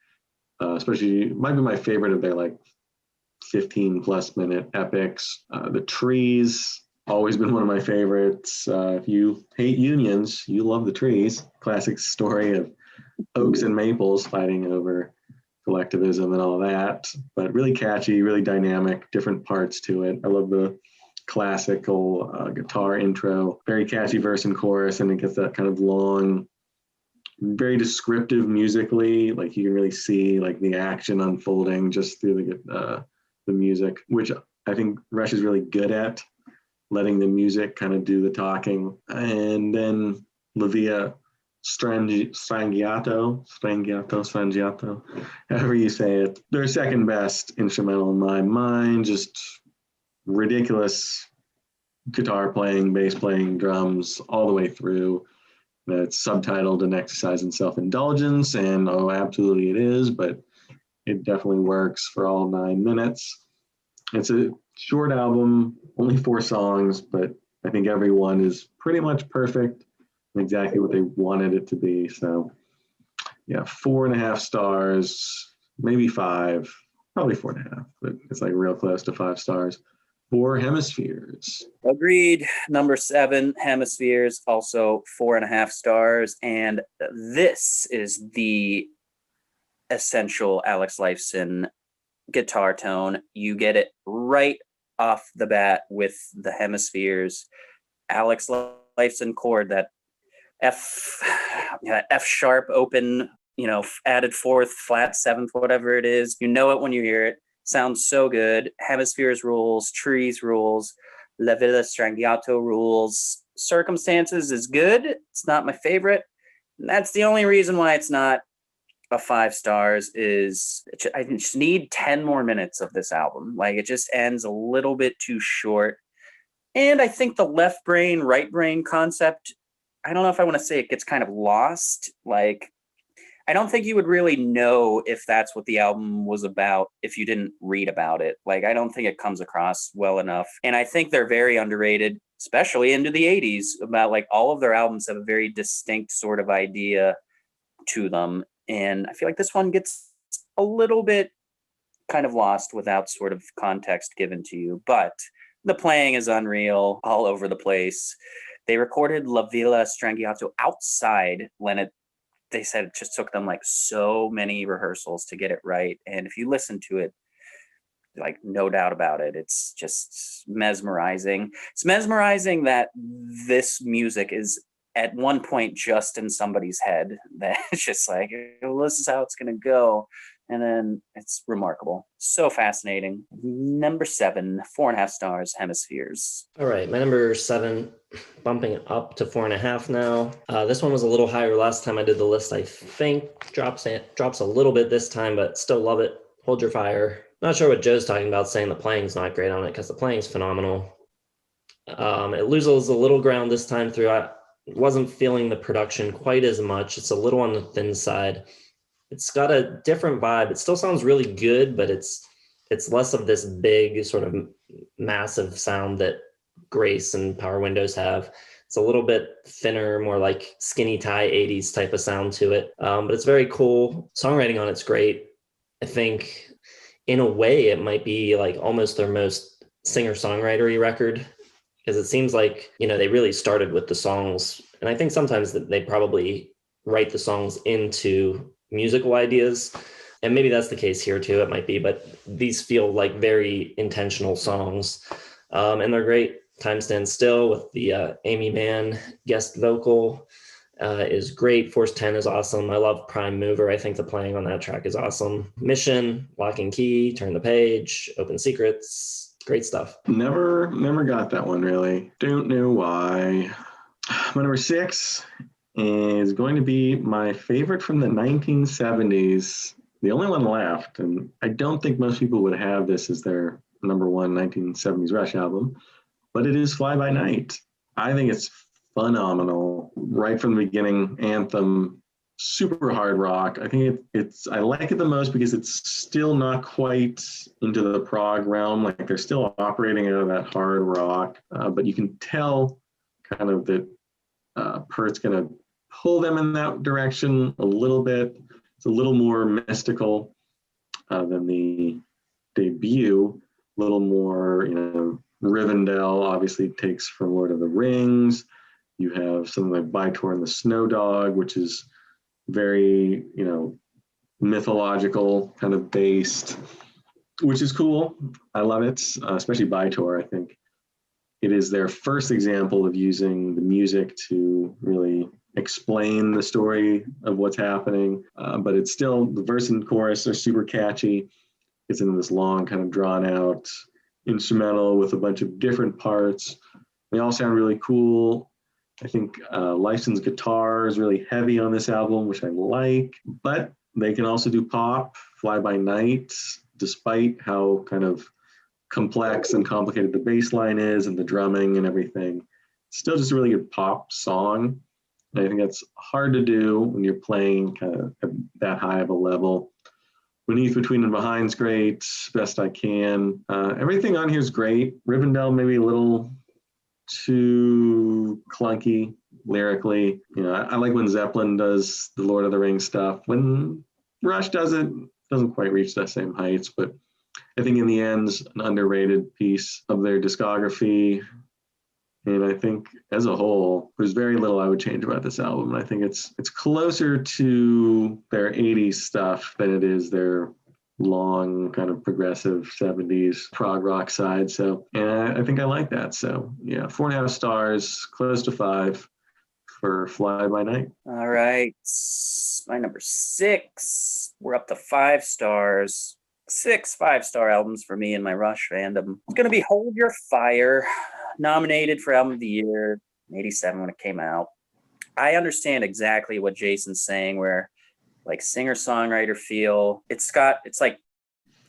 Especially, might be my favorite of their like 15 plus minute epics. The Trees, always been one of my favorites. If you hate unions, you love The Trees. Classic story of oaks and maples fighting over collectivism and all that, but really catchy, really dynamic, different parts to it. I love the classical guitar intro, very catchy verse and chorus, and it gets that kind of long, very descriptive musically. Like you can really see like the action unfolding just through the music, which I think Rush is really good at, letting the music kind of do the talking. And then La Via Strangiato, however you say it, their second best instrumental in my mind. Just ridiculous guitar playing, bass playing, drums all the way through. That's subtitled An Exercise in Self-Indulgence, and oh, absolutely it is, but it definitely works for all 9 minutes. It's a short album, only 4 songs, but I think every one is pretty much perfect and exactly what they wanted it to be. So yeah, 4.5 stars, maybe 5, probably 4.5, but it's like real close to 5 stars for Hemispheres. Agreed. Number 7, Hemispheres, also 4.5 stars. And this is the essential Alex Lifeson guitar tone. You get it right off the bat with the Hemispheres. Alex Lifeson chord, that F sharp open added fourth, flat, seventh, whatever it is. You know it when you hear it. Sounds so good. Hemispheres rules, Trees rules, La Villa Strangiato rules. Circumstances is good. It's not my favorite. And that's the only reason why it's not a 5 stars is I just need 10 more minutes of this album. Like, it just ends a little bit too short. And I think the left brain, right brain concept, I don't know if I want to say it gets kind of lost. Like, I don't think you would really know if that's what the album was about if you didn't read about it. Like, I don't think it comes across well enough. And I think they're very underrated, especially into the 80s, about like all of their albums have a very distinct sort of idea to them. And I feel like this one gets a little bit kind of lost without sort of context given to you. But the playing is unreal, all over the place. They recorded La Villa Strangiato outside when they said it just took them like so many rehearsals to get it right. And if you listen to it, like, no doubt about it, it's just mesmerizing. It's mesmerizing that this music is at one point just in somebody's head, that it's just like, well, this is how it's going to go. And then it's remarkable. So fascinating. Number 7, 4.5 stars, Hemispheres. All right, my number 7, bumping up to 4.5 now. This one was a little higher last time I did the list, I think. Drops a little bit this time, but still love it. Hold Your Fire. Not sure what Joe's talking about, saying the playing's not great on it, because the playing's phenomenal. It loses a little ground this time through. I wasn't feeling the production quite as much. It's a little on the thin side. It's got a different vibe. It still sounds really good, but it's less of this big sort of massive sound that Grace and Power Windows have. It's a little bit thinner, more like Skinny Tie 80s type of sound to it. But it's very cool. Songwriting on it's great. I think in a way it might be like almost their most singer-songwritery record, because it seems like, they really started with the songs. And I think sometimes that they probably write the songs into musical ideas, and maybe that's the case here too. It might be, but these feel like very intentional songs, and they're great. Time Stands Still with the Amy Mann guest vocal is great. Force 10 is awesome. I love Prime Mover. I think the playing on that track is awesome. Mission, Lock and Key, Turn the Page, Open Secrets, great stuff. Never got that one, really. Don't know why. My number 6 is going to be my favorite from the 1970s, the only one left, and I don't think most people would have this as their number 1 1970s Rush album, but it is Fly By Night. I think it's phenomenal right from the beginning. Anthem, super hard rock. I think I like it the most because it's still not quite into the prog realm. Like, they're still operating out of that hard rock, but you can tell kind of that Peart's going to pull them in that direction a little bit. It's a little more mystical than the debut, a little more, Rivendell obviously takes from Lord of the Rings. You have something like Bytor and the Snow Dog, which is very, mythological kind of based, which is cool. I love it, especially Bytor. I think it is their first example of using the music to really explain the story of what's happening, but it's still, the verse and chorus are super catchy. It's in this long kind of drawn out instrumental with a bunch of different parts. They all sound really cool. I think Lifeson's guitar is really heavy on this album, which I like, but they can also do pop. Fly By Night, despite how kind of complex and complicated the bass line is and the drumming and everything, still just a really good pop song. And I think that's hard to do when you're playing kind of at that high of a level. Beneath, Between, and Behind's great. Best I Can. Everything on here is great. Rivendell maybe a little too clunky lyrically. I like when Zeppelin does the Lord of the Rings stuff. When Rush does it, doesn't quite reach that same heights, but I think in the end, an underrated piece of their discography. And I think as a whole, there's very little I would change about this album. I think it's closer to their 80s stuff than it is their long kind of progressive 70s prog rock side. So, and I think I like that. So yeah, 4.5 stars, close to 5 for Fly By Night. All right. My number 6, we're up to 5 stars. 6 5-star albums for me in my Rush fandom. It's going to be Hold Your Fire, nominated for Album of the Year, 87 when it came out. I understand exactly what Jason's saying, where like singer-songwriter feel. It's like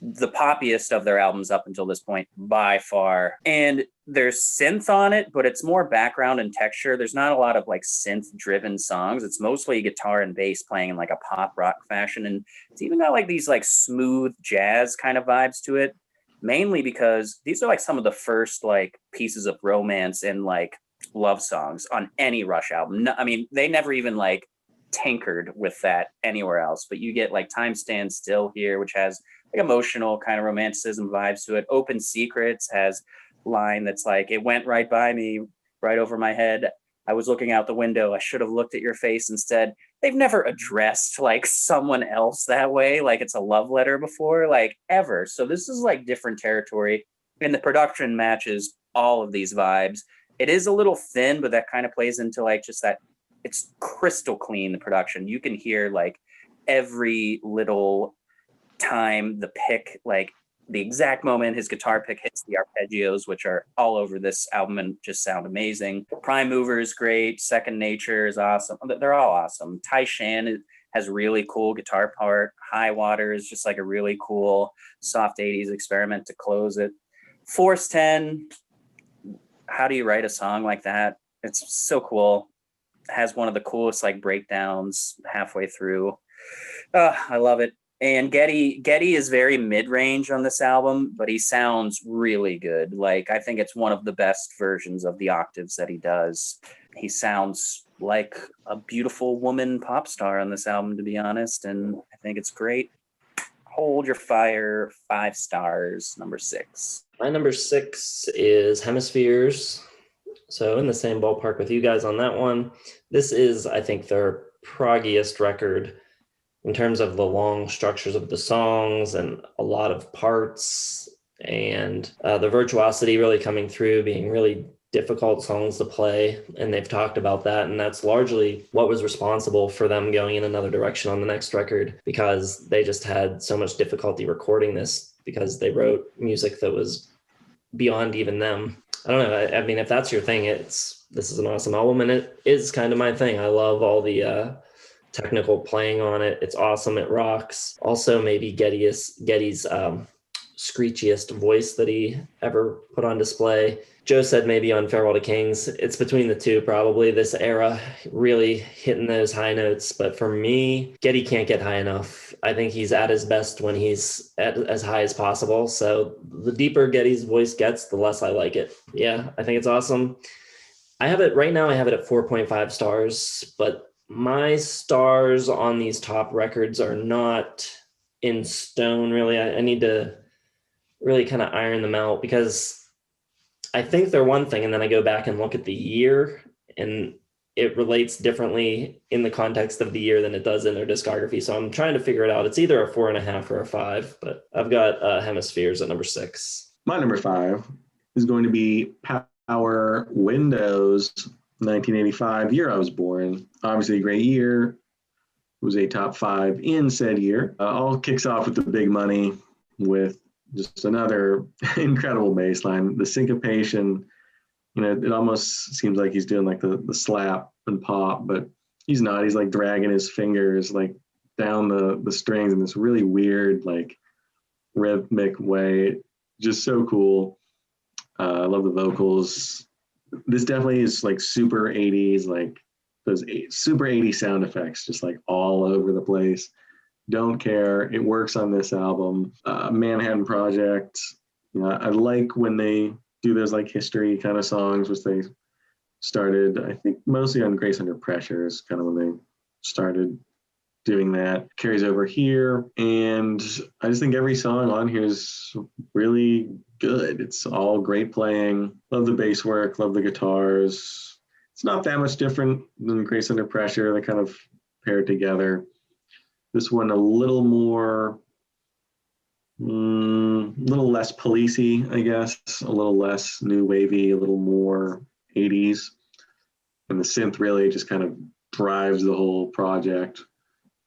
the poppiest of their albums up until this point by far. And there's synth on it, but it's more background and texture. There's not a lot of like synth-driven songs. It's mostly guitar and bass playing in like a pop rock fashion. And it's even got like these like smooth jazz kind of vibes to it, mainly because these are like some of the first like pieces of romance and like love songs on any Rush album. No, I mean, they never even like tinkered with that anywhere else, but you get like Time Stands Still here, which has like emotional kind of romanticism vibes to it. Open Secrets has line that's like, it went right by me, right over my head. I was looking out the window. I should have looked at your face instead. They've never addressed like someone else that way, like it's a love letter before, like ever. So this is like different territory, and the production matches all of these vibes. It is a little thin, but that kind of plays into like just that it's crystal clean, the production. You can hear like every little time the pick, like the exact moment his guitar pick hits the arpeggios, which are all over this album and just sound amazing. Prime Mover is great. Second Nature is awesome. They're all awesome. Tai Shan has really cool guitar part. High Water is just like a really cool soft 80s experiment to close it. Force 10, how do you write a song like that? It's so cool. It has one of the coolest like breakdowns halfway through. I love it. And Geddy is very mid-range on this album, but he sounds really good. Like, I think it's one of the best versions of the octaves that he does. He sounds like a beautiful woman pop star on this album, to be honest, and I think it's great. Hold Your Fire, 5 stars, number 6. My number 6 is Hemispheres. So in the same ballpark with you guys on that one. This is, I think, their proggiest record in terms of the long structures of the songs and a lot of parts, and the virtuosity really coming through, being really difficult songs to play. And they've talked about that. And that's largely what was responsible for them going in another direction on the next record, because they just had so much difficulty recording this because they wrote music that was beyond even them. I don't know. I mean, if that's your thing, this is an awesome album, and it is kind of my thing. I love all the technical playing on it. It's awesome. It rocks. Also, maybe Geddy's screechiest voice that he ever put on display. Joe said maybe on Farewell to Kings. It's between the two, probably. This era really hitting those high notes. But for me, Geddy can't get high enough. I think he's at his best when he's at as high as possible. So the deeper Geddy's voice gets, the less I like it. Yeah, I think it's awesome. I have it right now. I have it at 4.5 stars, but my stars on these top records are not in stone, really. I need to really kind of iron them out, because I think they're one thing, and then I go back and look at the year, and it relates differently in the context of the year than it does in their discography. So I'm trying to figure it out. It's either a 4.5 or a 5, but I've got Hemispheres at number 6. My number 5 is going to be Power Windows, 1985, year I was born. Obviously a great year. It was a top 5 in said year. All kicks off with the big money, with just another incredible bass line. The syncopation, it almost seems like he's doing like the slap and pop, but he's not. He's like dragging his fingers like down the strings in this really weird, like rhythmic way. Just so cool. I love the vocals. This definitely is like super 80s, like those super 80s sound effects, just like all over the place. Don't care. It works on this album. Manhattan Project. I like when they do those like history kind of songs, which they started, I think, mostly on Grace Under Pressure is kind of when they started doing that. Carries over here. And I just think every song on here is really good. It's all great playing. Love the bass work. Love the guitars. It's not that much different than Grace Under Pressure. They kind of paired together. This one a little more, a little less policey, I guess. A little less new wavy, a little more 80s. And the synth really just kind of drives the whole project.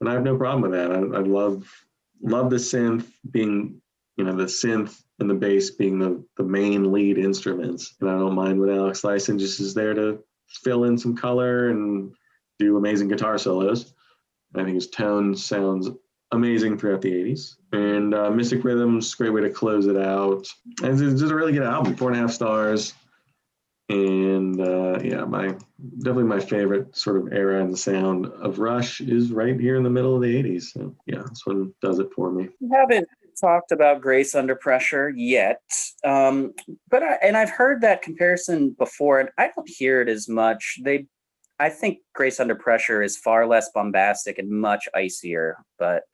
And I have no problem with that. I love the synth being, the synth and the bass being the main lead instruments. And I don't mind when Alex Lifeson just is there to fill in some color and do amazing guitar solos. I think his tone sounds amazing throughout the 80s. And Mystic Rhythms, great way to close it out. And it's just a really good album, 4.5 stars. And definitely my favorite sort of era and the sound of Rush is right here in the middle of the 80s. So yeah, this one does it for me. We haven't talked about Grace Under Pressure yet, but I've heard that comparison before, and I don't hear it as much. I think Grace Under Pressure is far less bombastic and much icier, but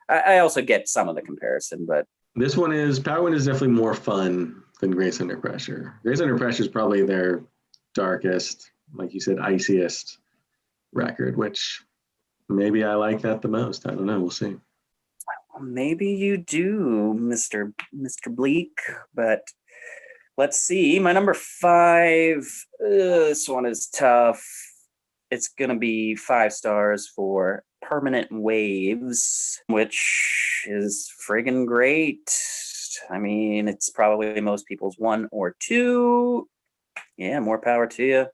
I also get some of the comparison. But this one is, Power Wind is definitely more fun than Grace Under Pressure. Grace Under Pressure is probably their darkest, like you said, iciest record, which maybe I like that the most. I don't know. We'll see. Maybe you do, Mr. Bleak, but let's see. My number 5, this one is tough. It's going to be 5 stars for Permanent Waves, which is friggin' great. I mean, it's probably most people's 1 or 2. Yeah, more power to you.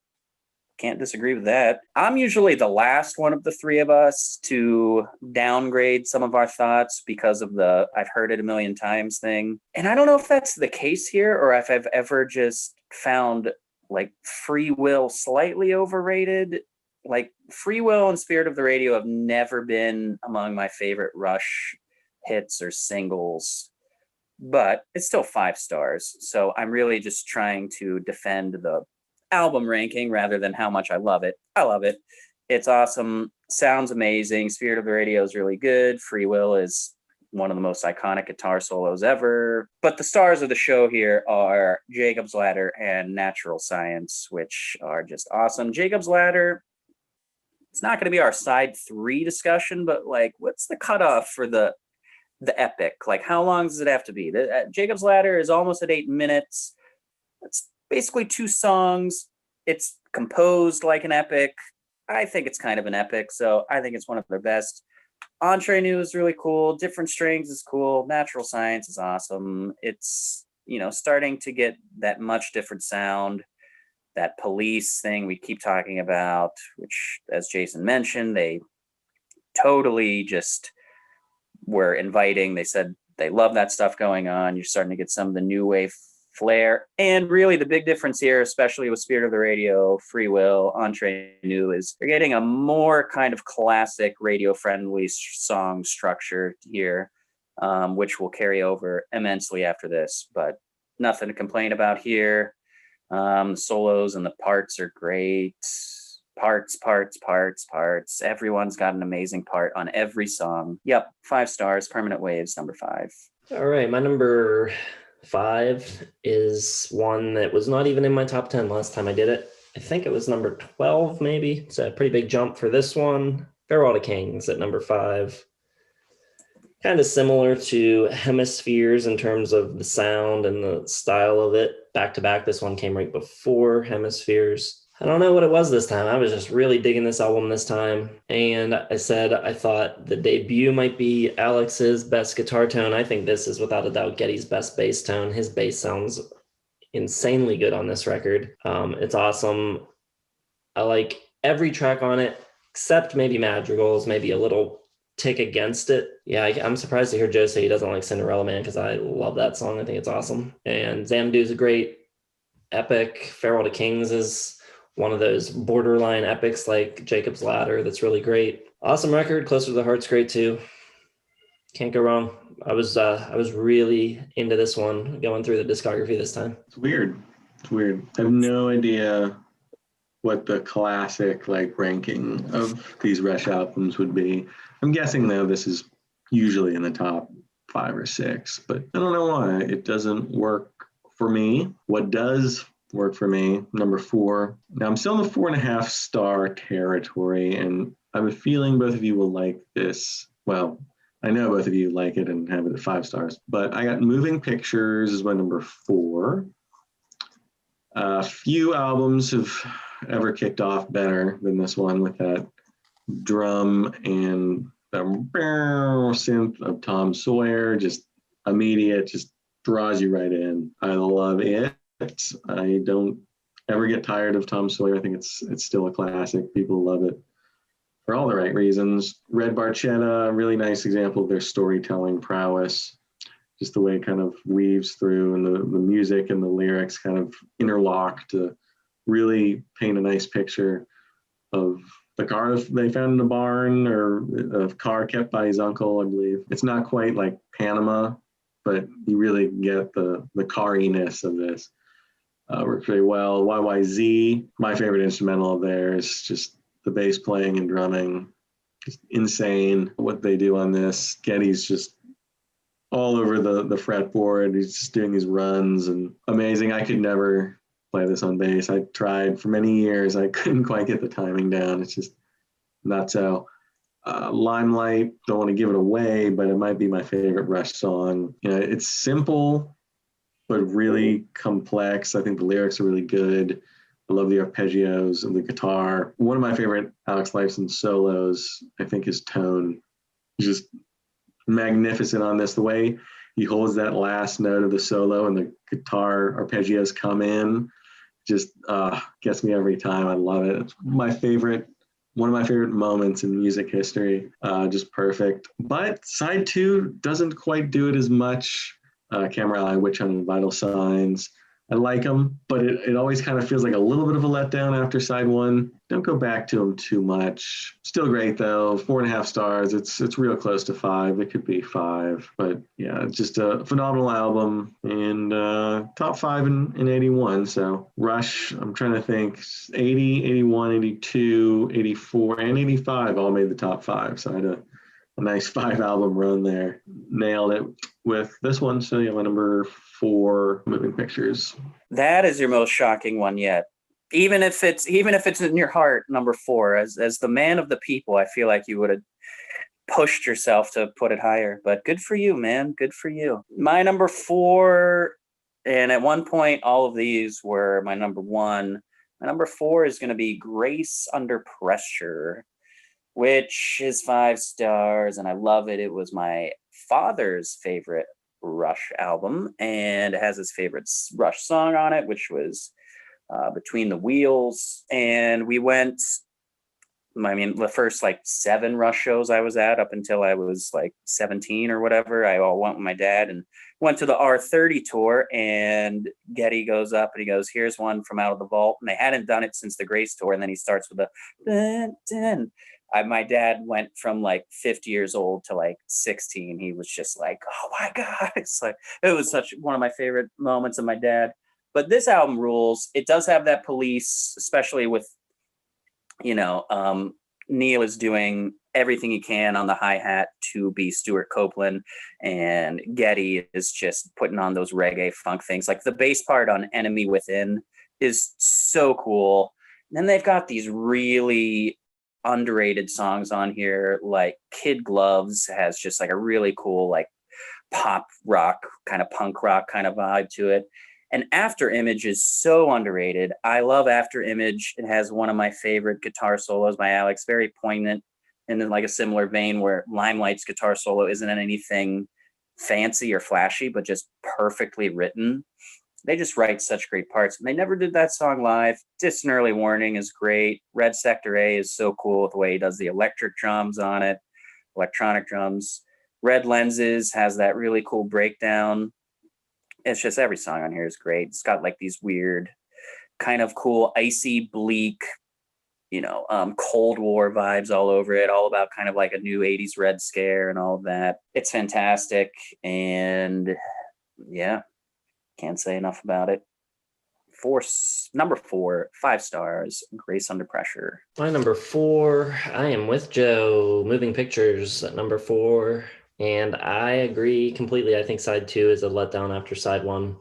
Can't disagree with that. I'm usually the last one of the 3 of us to downgrade some of our thoughts because of the I've heard it a million times thing. And I don't know if that's the case here or if I've ever just found like Free Will slightly overrated. Like Free Will and Spirit of the Radio have never been among my favorite Rush hits or singles, but it's still 5 stars. So I'm really just trying to defend the album ranking rather than how much I love it. I love it. It's awesome. Sounds amazing. Spirit of the Radio is really good. Free Will is one of the most iconic guitar solos ever. But the stars of the show here are Jacob's Ladder and Natural Science, which are just awesome. Jacob's Ladder, it's not going to be our side 3 discussion, but like, what's the cutoff for the epic? Like, how long does it have to be? Jacob's Ladder is almost at 8 minutes. It's basically 2 songs. It's composed like an epic. I think it's kind of an epic, so I think it's one of their best. Entre Nous is really cool. Different Strings is cool. Natural Science is awesome. It's, starting to get that much different sound. That Police thing we keep talking about, which, as Jason mentioned, they totally just were inviting. They said they love that stuff going on. You're starting to get some of the new wave flair. And really the big difference here, especially with Spirit of the Radio, Free Will, Entre Nous, is they're getting a more kind of classic radio-friendly song structure here, which will carry over immensely after this, but nothing to complain about here. Solos and the parts are great. Parts. Everyone's got an amazing part on every song. Yep, 5 stars, Permanent Waves, number 5. All right, my number 5 is one that was not even in my top 10 last time I did it. I think it was number 12, maybe. It's a pretty big jump for this one. Farewell to Kings at number 5. Kind of similar to Hemispheres in terms of the sound and the style of it. Back to back, this one came right before Hemispheres. I don't know what it was this time. I was just really digging this album this time. And I said I thought the debut might be Alex's best guitar tone. I think this is without a doubt Geddy's best bass tone. His bass sounds insanely good on this record. It's awesome. I like every track on it, except maybe Madrigals, maybe a little tick against it. Yeah, I'm surprised to hear Joe say he doesn't like Cinderella Man because I love that song. I think it's awesome. And Xanadu is a great epic. Farewell to Kings is one of those borderline epics like Jacob's Ladder that's really great. Awesome record. Closer to the Heart's great too. Can't go wrong. I was really into this one going through the discography this time. It's weird. I have no idea what the classic ranking of these Rush albums would be. I'm guessing though this is usually in the top 5 or 6, but I don't know why it doesn't work for me. What does work for me, number 4. Now I'm still in the 4.5 star territory, and I have a feeling both of you will like this. Well, I know both of you like it and have it at 5 stars, but I got Moving Pictures as my number 4. Few albums have ever kicked off better than this one with that drum and the synth of Tom Sawyer, just immediate, just draws you right in. I love it. I don't ever get tired of Tom Sawyer. I think it's still a classic. People love it for all the right reasons. Red Barchetta, really nice example of their storytelling prowess. Just the way it kind of weaves through, and the music and the lyrics kind of interlock to really paint a nice picture of the car they found in the barn, or a car kept by his uncle, I believe. It's not quite like Panama, but you really get the cariness of this. Works very well. YYZ, my favorite instrumental of theirs, just the bass playing and drumming, just insane what they do on this. Geddy's just all over the fretboard. He's just doing these runs and amazing. I could never play this on bass. I tried for many years. I couldn't quite get the timing down. It's just not so. Limelight, don't want to give it away, but it might be my favorite Rush song. You know, it's simple, but really complex. I think the lyrics are really good. I love the arpeggios and the guitar. One of my favorite Alex Lifeson solos, I think, is Tone. Just magnificent on this. The way he holds that last note of the solo and the guitar arpeggios come in just gets me every time. I love it. It's one of my favorite moments in music history. Just perfect. But side 2 doesn't quite do it as much. Camera Eye, Witch Hunt, and Vital Signs. I like them, but it always kind of feels like a little bit of a letdown after side 1. Don't go back to them too much. Still great though. 4.5 stars. It's real close to 5. It could be 5, but yeah, just a phenomenal album, and top 5 in 81. So Rush, I'm trying to think, 80, 81, 82, 84, and 85 all made the top 5. So I had a nice 5 album run there. Nailed it with this one. So yeah, my number 4, Moving Pictures. That is your most shocking one yet. Even if it's in your heart, number 4. As the man of the people, I feel like you would have pushed yourself to put it higher. But good for you, man. Good for you. My number 4, and at one point all of these were my number 1. My number 4 is going to be Grace Under Pressure, which is 5 stars, and I love it. It was my father's favorite Rush album, and it has his favorite Rush song on it, which was Between the Wheels. And we went, the first 7 Rush shows I was at up until I was 17 or whatever, I all went with my dad and went to the R30 tour, and Geddy goes up and he goes, here's one from Out of the Vault. And they hadn't done it since the Grace tour. And then he starts with a dun, dun. My dad went from 50 years old to 16. He was just like, oh my God. It's it was such one of my favorite moments of my dad. But this album rules. It does have that Police, especially with, Neil is doing everything he can on the hi-hat to be Stuart Copeland, and Geddy is just putting on those reggae funk things. The bass part on Enemy Within is so cool. And then they've got these really underrated songs on here, like Kid Gloves has just a really cool pop rock, kind of punk rock kind of vibe to it. And After Image is so underrated. I love After Image. It has one of my favorite guitar solos by Alex, very poignant, and in a similar vein where Limelight's guitar solo isn't anything fancy or flashy, but just perfectly written. They just write such great parts. And they never did that song live. Distant Early Warning is great. Red Sector A is so cool with the way he does the electric drums on it, electronic drums. Red Lenses has that really cool breakdown. It's just every song on here is great. It's got these weird, kind of cool, icy, bleak, Cold War vibes all over it, all about kind of a new 80s Red Scare and all of that. It's fantastic. And yeah, can't say enough about it. Number 4, 5 stars, Grace Under Pressure. My number 4, I am with Joe. Moving Pictures at number 4. And I agree completely. I think side 2 is a letdown after side 1.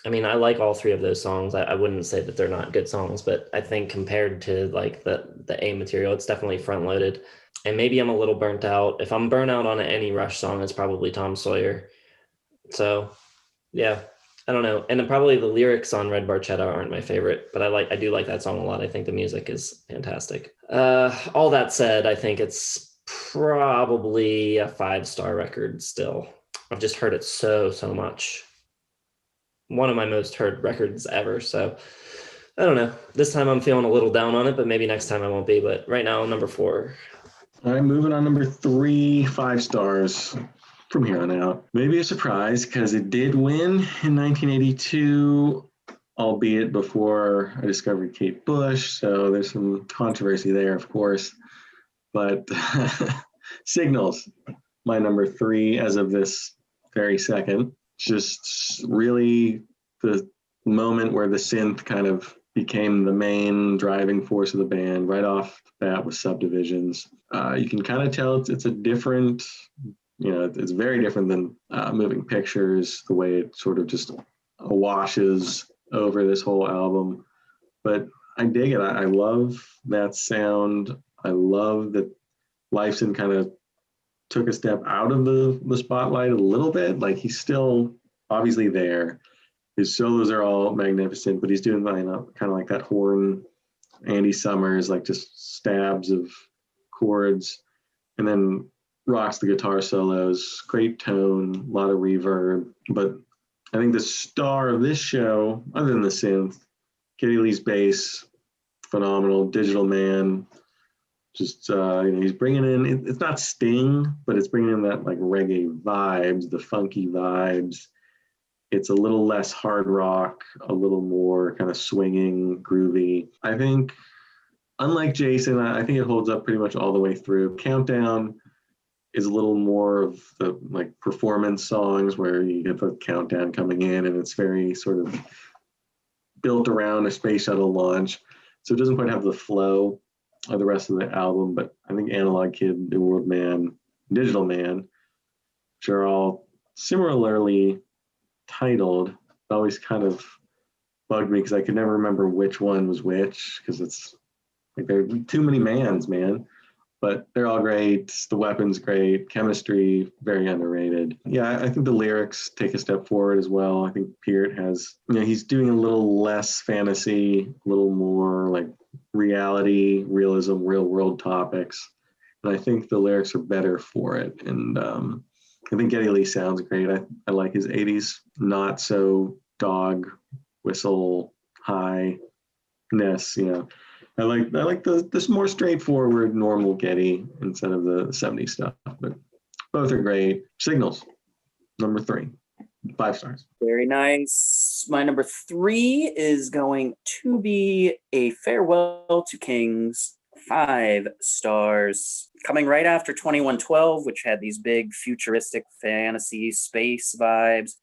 I mean, I like all 3 of those songs. I wouldn't say that they're not good songs, but I think compared to the A material, it's definitely front loaded. And maybe I'm a little burnt out. If I'm burnt out on any Rush song, it's probably Tom Sawyer. So yeah, I don't know. And then probably the lyrics on Red Barchetta aren't my favorite, but I do like that song a lot. I think the music is fantastic. All that said, I think it's Probably a 5-star record still. I've just heard it so much. One of my most heard records ever. So I don't know. This time I'm feeling a little down on it, but maybe next time I won't be. But right now, number 4. All right, moving on, number 3, 5 stars from here on out. Maybe a surprise because it did win in 1982, albeit before I discovered Kate Bush. So there's some controversy there, of course. But Signals, my number 3 as of this very second. Just really the moment where the synth kind of became the main driving force of the band right off the bat with Subdivisions. You can kind of tell it's a different, it's very different than Moving Pictures, the way it sort of just washes over this whole album. But I dig it. I love that sound. I love that Lifeson kind of took a step out of the spotlight a little bit. Like, he's still obviously there. His solos are all magnificent, but he's doing kind of like that horn, Andy Summers, like just stabs of chords, and then rocks the guitar solos. Great tone, a lot of reverb. But I think the star of this show, other than the synth, Geddy Lee's bass, phenomenal. Digital Man, just he's bringing in, it's not Sting, but it's bringing in that like reggae vibes, the funky vibes. It's a little less hard rock, a little more kind of swinging, groovy. I think, unlike Jason, I think it holds up pretty much all the way through. Countdown is a little more of the like performance songs where you get the countdown coming in, and it's very sort of built around a space shuttle launch. So it doesn't quite have the flow of the rest of the album, but I think Analog Kid, New World Man, Digital Man, which are all similarly titled, always kind of bugged me because I could never remember which one was which, because it's like there are too many mans, man. But they're all great. The Weapon's great. Chemistry, very underrated. Yeah, I think the lyrics take a step forward as well. I think Peart has, he's doing a little less fantasy, a little more like reality, realism, real world topics. And I think the lyrics are better for it. And I think Geddy Lee sounds great. I like his 80s, not so dog whistle highness, I like this more straightforward, normal Geddy instead of the 70s stuff. But both are great. Signals, number 3, 5 stars. Very nice. My number 3 is going to be A Farewell to Kings, 5 stars. Coming right after 2112, which had these big futuristic fantasy space vibes.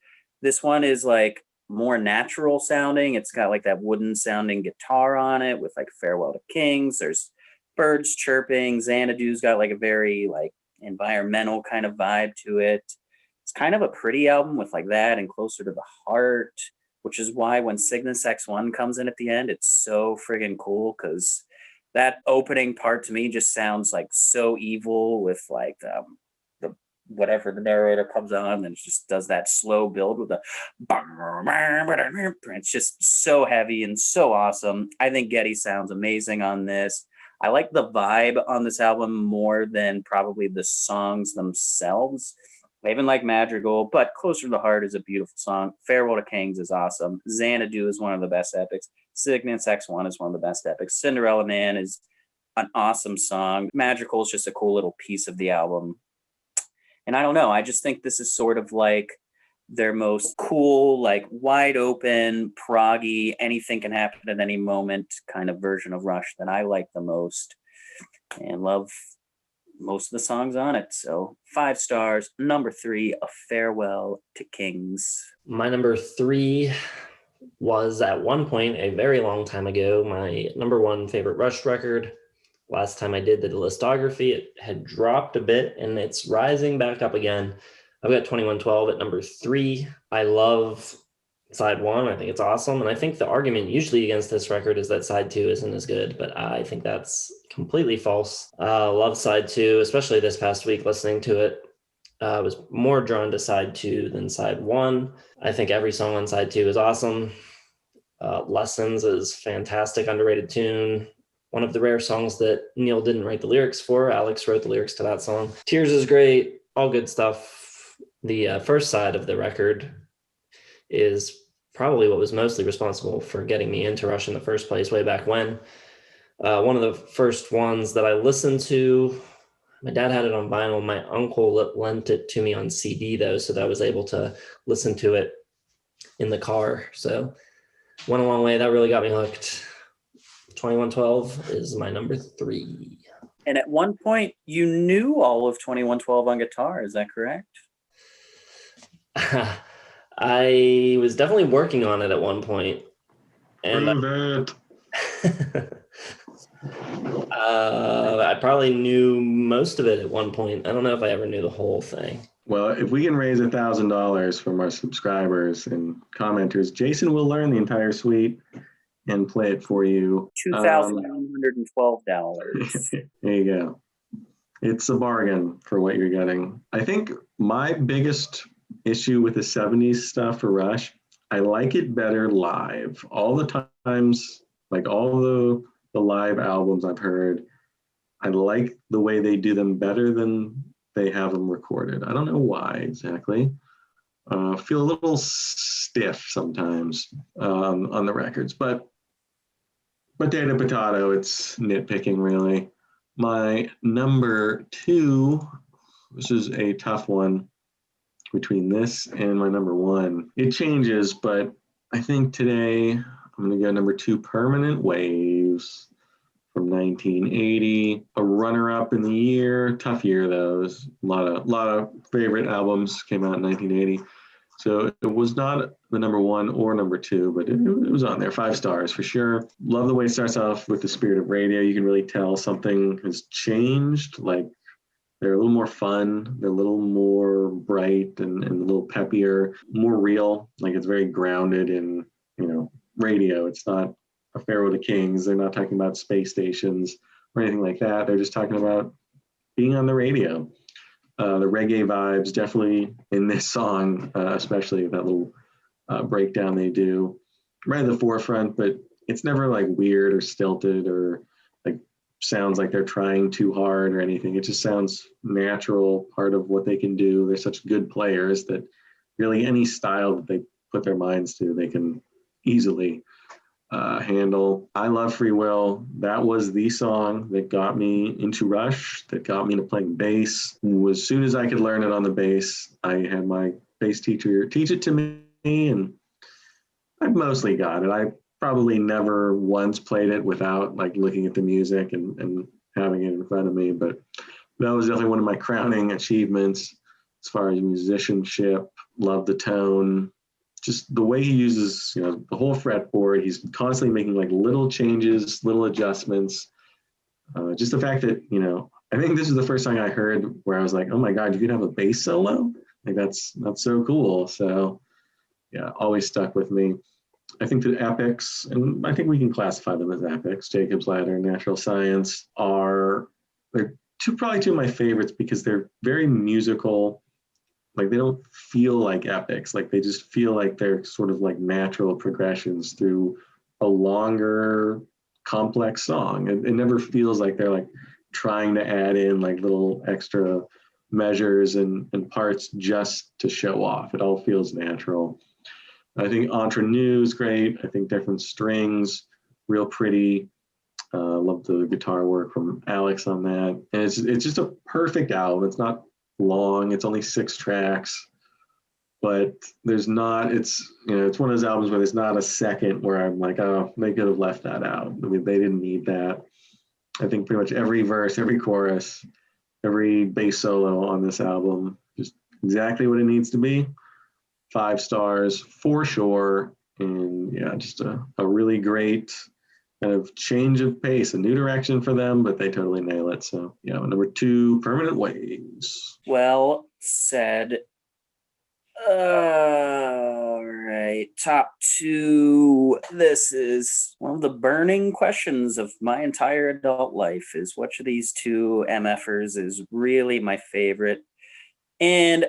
This one is like more natural sounding. It's got like that wooden sounding guitar on it with like Farewell to Kings. There's birds chirping. Xanadu's got like a very like environmental kind of vibe to it. It's kind of a pretty album with like that and Closer to the Heart, which is why when Cygnus X1 comes in at the end, it's so friggin' cool, because that opening part to me just sounds like so evil with like the whatever the narrator comes on and just does that slow build with the it's just so heavy and so awesome. I think Geddy sounds amazing on this. I like the vibe on this album more than probably the songs themselves. I even like Madrigal, but Closer to the Heart is a beautiful song. Farewell to Kings is awesome. Xanadu is one of the best epics. Cygnus X1 is one of the best epics. Cinderella Man is an awesome song. Madrigal is just a cool little piece of the album. And I don't know, I just think this is sort of like their most cool, like wide open, proggy, anything can happen at any moment kind of version of Rush that I like the most and love most of the songs on it. So 5 stars. Number 3, A Farewell to Kings. My number 3 was at one point a very long time ago my number 1 favorite Rush record. Last time I did the listography, it had dropped a bit and it's rising back up again. I've got 2112 at number 3. I love side 1. I think it's awesome. And I think the argument usually against this record is that side 2 isn't as good, but I think that's completely false. Love side 2, especially this past week listening to it. I was more drawn to side 2 than side 1. I think every song on side 2 is awesome. Lessons is fantastic, underrated tune. one of the rare songs that Neil didn't write the lyrics for. Alex wrote the lyrics to that song. Tears is great, all good stuff. The first side of the record is probably what was mostly responsible for getting me into Rush in the first place way back when. One of the first ones that I listened to, my dad had it on vinyl. My uncle lent it to me on CD, though, so that I was able to listen to it in the car. So went a long way. That really got me hooked. 2112 is my number 3. And at one point, you knew all of 2112 on guitar. Is that correct? I was definitely working on it at one point. And Prove it. I probably knew most of it at one point. I don't know if I ever knew the whole thing. Well, if we can raise $1,000 from our subscribers and commenters, Jason will learn the entire suite and play it for you. $2,112. There you go. It's a bargain for what you're getting. I think my biggest issue with the 70s stuff for Rush, I like it better live. All the times, like all the live albums I've heard, I like the way they do them better than they have them recorded. I don't know why exactly. Feel a little stiff sometimes on the records, but potato, it's nitpicking really. My number 2, this is a tough one between this and my number 1. It changes, but I think today I'm going to go number 2, Permanent Waves from 1980. A runner-up in the year. Tough year, though. A lot of favorite albums came out in 1980. So it was not the number 1 or number 2, but it was on there. 5 stars for sure. Love the way it starts off with The Spirit of Radio. You can really tell something has changed. Like they're a little more fun. They're a little more bright and a little peppier, more real. Like it's very grounded in, radio. It's not a Pharaoh to Kings. They're not talking about space stations or anything like that. They're just talking about being on the radio. The reggae vibes definitely in this song, especially that little breakdown they do right at the forefront, but it's never like weird or stilted or like sounds like they're trying too hard or anything. It just sounds natural, part of what they can do. They're such good players that really any style that they put their minds to, they can easily handle. I Love Free Will. That was the song that got me into Rush, that got me into playing bass. As soon as I could learn it on the bass, I had my bass teacher teach it to me, and I mostly got it. I probably never once played it without like looking at the music and having it in front of me, but that was definitely one of my crowning achievements as far as musicianship. Love the tone. Just the way he uses, the whole fretboard. He's constantly making like little changes, little adjustments. Just the fact that, I think this is the first song I heard where I was like, oh my God, you could have a bass solo? Like that's so cool. So yeah, always stuck with me. I think the epics, and I think we can classify them as epics, Jacob's Ladder and Natural Science, they're probably two of my favorites because they're very musical. Like they don't feel like epics. Like they just feel like they're sort of like natural progressions through a longer, complex song. It never feels like they're like trying to add in like little extra measures and parts just to show off. It all feels natural. I think Entre Nous is great. I think Different Strings, real pretty. Love the guitar work from Alex on that. And it's just a perfect album. It's not long. It's only 6 tracks, but it's one of those albums where there's not a second where I'm like, oh, they could have left that out. I mean, they didn't need that. I think pretty much every verse, every chorus, every bass solo on this album, just exactly what it needs to be. 5 stars for sure. And yeah, just a really great kind of change of pace, a new direction for them, but they totally nail it. So yeah, number 2, Permanent Waves. Well said. All right, top 2. This is one of the burning questions of my entire adult life, is which of these 2 MFers is really my favorite. And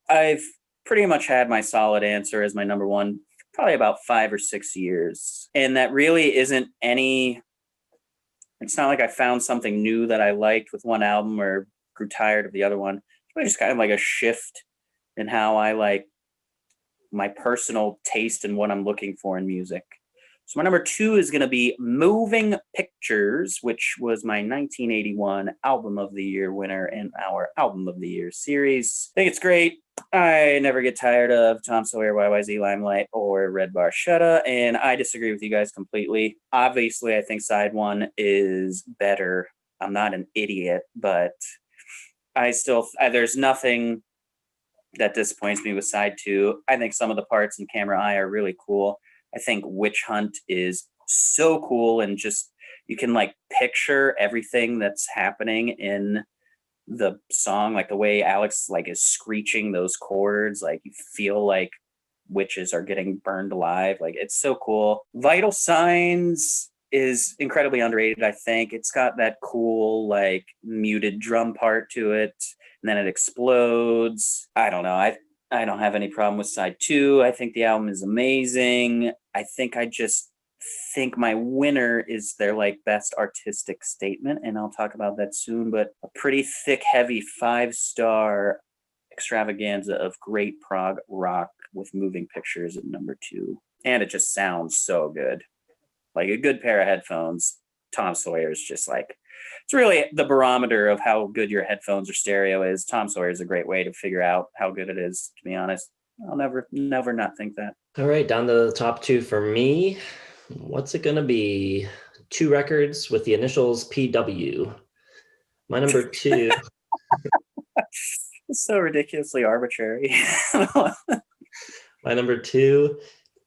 I've pretty much had my solid answer as my number 1 probably about 5 or 6 years. And that really isn't any It's not like I found something new that I liked with one album or grew tired of the other one. It's just kind of like a shift in how I like my personal taste and what I'm looking for in music. So my number 2 is going to be Moving Pictures, which was my 1981 Album of the Year winner in our Album of the Year series. I think it's great. I never get tired of Tom Sawyer, YYZ Limelight, or Red Barchetta, and I disagree with you guys completely. Obviously, I think side 1 is better. I'm not an idiot, but there's nothing that disappoints me with side 2. I think some of the parts in Camera Eye are really cool. I think Witch Hunt is so cool, and just you can like picture everything that's happening in the song, like the way Alex like is screeching those chords, like you feel like witches are getting burned alive. Like it's so cool. Vital Signs is incredibly underrated. I think it's got that cool like muted drum part to it, and then it explodes. I don't know. I don't have any problem with side 2. I think the album is amazing. I just think my winner is their like best artistic statement, and I'll talk about that soon, but a pretty thick, heavy 5-star extravaganza of great prog rock with Moving Pictures at number 2. And it just sounds so good. Like a good pair of headphones. Tom Sawyer is just like, it's really the barometer of how good your headphones or stereo is. Tom Sawyer is a great way to figure out how good it is, to be honest. I'll never not think that. All right, down to the top 2 for me. What's it going to be? 2 records with the initials PW. My number 2. It's so ridiculously arbitrary. My number 2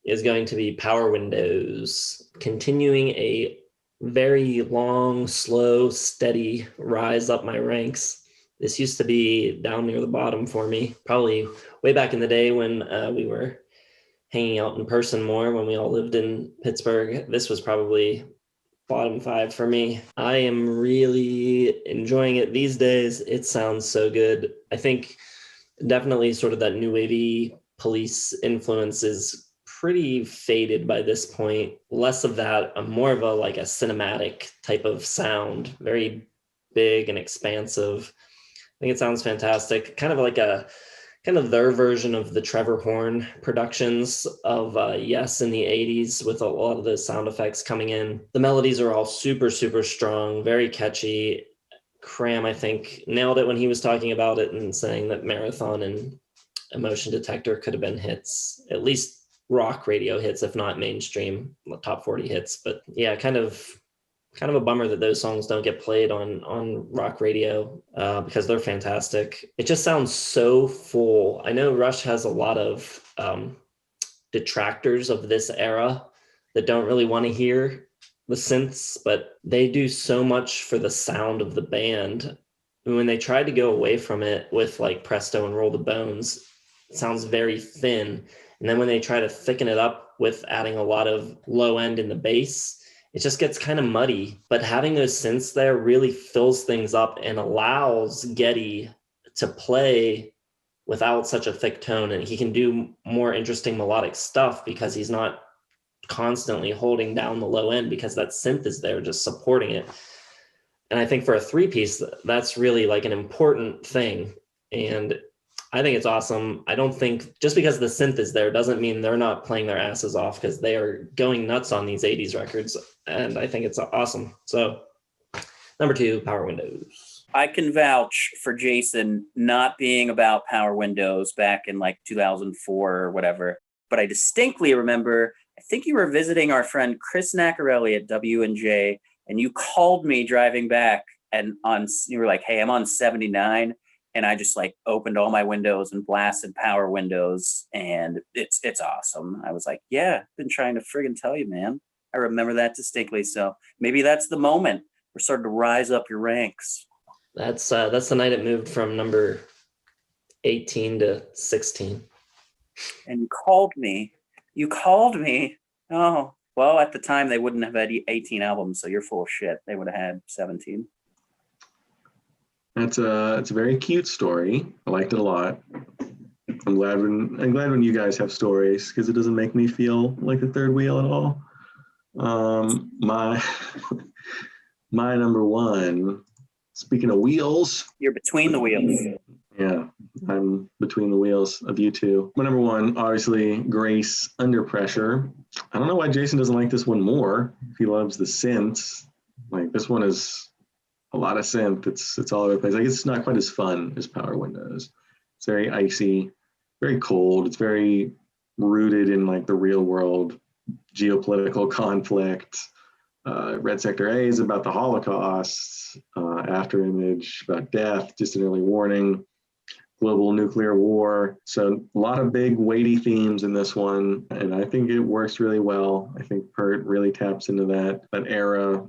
is going to be Power Windows, continuing a very long, slow, steady rise up my ranks. This used to be down near the bottom for me, probably way back in the day when we were hanging out in person more, when we all lived in Pittsburgh. This was probably bottom 5 for me. I am really enjoying it these days. It sounds so good. I think definitely sort of that new wavy Police influence is pretty faded by this point. Less of that, more of a like a cinematic type of sound, very big and expansive. I think it sounds fantastic. Kind of their version of the Trevor Horn productions of Yes in the 80s, with a lot of the sound effects coming in. The melodies are all super, super strong, very catchy. Cram, I think, nailed it when he was talking about it and saying that Marathon and Emotion Detector could have been hits, at least rock radio hits, if not mainstream top 40 hits. But yeah, kind of a bummer that those songs don't get played on rock radio because they're fantastic. It just sounds so full. I know Rush has a lot of detractors of this era that don't really want to hear the synths, but they do so much for the sound of the band. And when they tried to go away from it with like Presto and Roll the Bones, it sounds very thin. And then when they try to thicken it up with adding a lot of low end in the bass, it just gets kind of muddy. But having those synths there really fills things up and allows Geddy to play without such a thick tone. And he can do more interesting melodic stuff because he's not constantly holding down the low end, because that synth is there just supporting it. And I think for a 3-piece, that's really like an important thing. And I think it's awesome. I don't think just because the synth is there doesn't mean they're not playing their asses off, because they are going nuts on these 80s records. And I think it's awesome. So number 2, Power Windows. I can vouch for Jason not being about Power Windows back in like 2004 or whatever. But I distinctly remember, I think you were visiting our friend Chris Nacarelli at W&J, and you called me driving back, and you were like, hey, I'm on 79. And I just like opened all my windows and blasted Power Windows, and it's awesome. I was like, yeah, I've been trying to friggin' tell you, man. I remember that distinctly. So maybe that's the moment we're starting to rise up your ranks. That's the night it moved from number 18 to 16. And you called me. Oh, well, at the time they wouldn't have had 18 albums, so you're full of shit. They would have had 17. It's a very cute story. I liked it a lot. I'm glad when you guys have stories, because it doesn't make me feel like the third wheel at all. My My number one, speaking of wheels. You're between the wheels. Yeah, I'm between the wheels of you two. My number one, obviously, Grace, Under Pressure. I don't know why Jason doesn't like this one more. If he loves the synths, like this one is a lot of synth. It's all over the place. Like it's not quite as fun as Power Windows. It's very icy, very cold. It's very rooted in like the real world geopolitical conflict. Red Sector A is about the Holocaust. After Image about death, just an early warning. Global nuclear war. So a lot of big weighty themes in this one, and I think it works really well. I think Peart really taps into that era,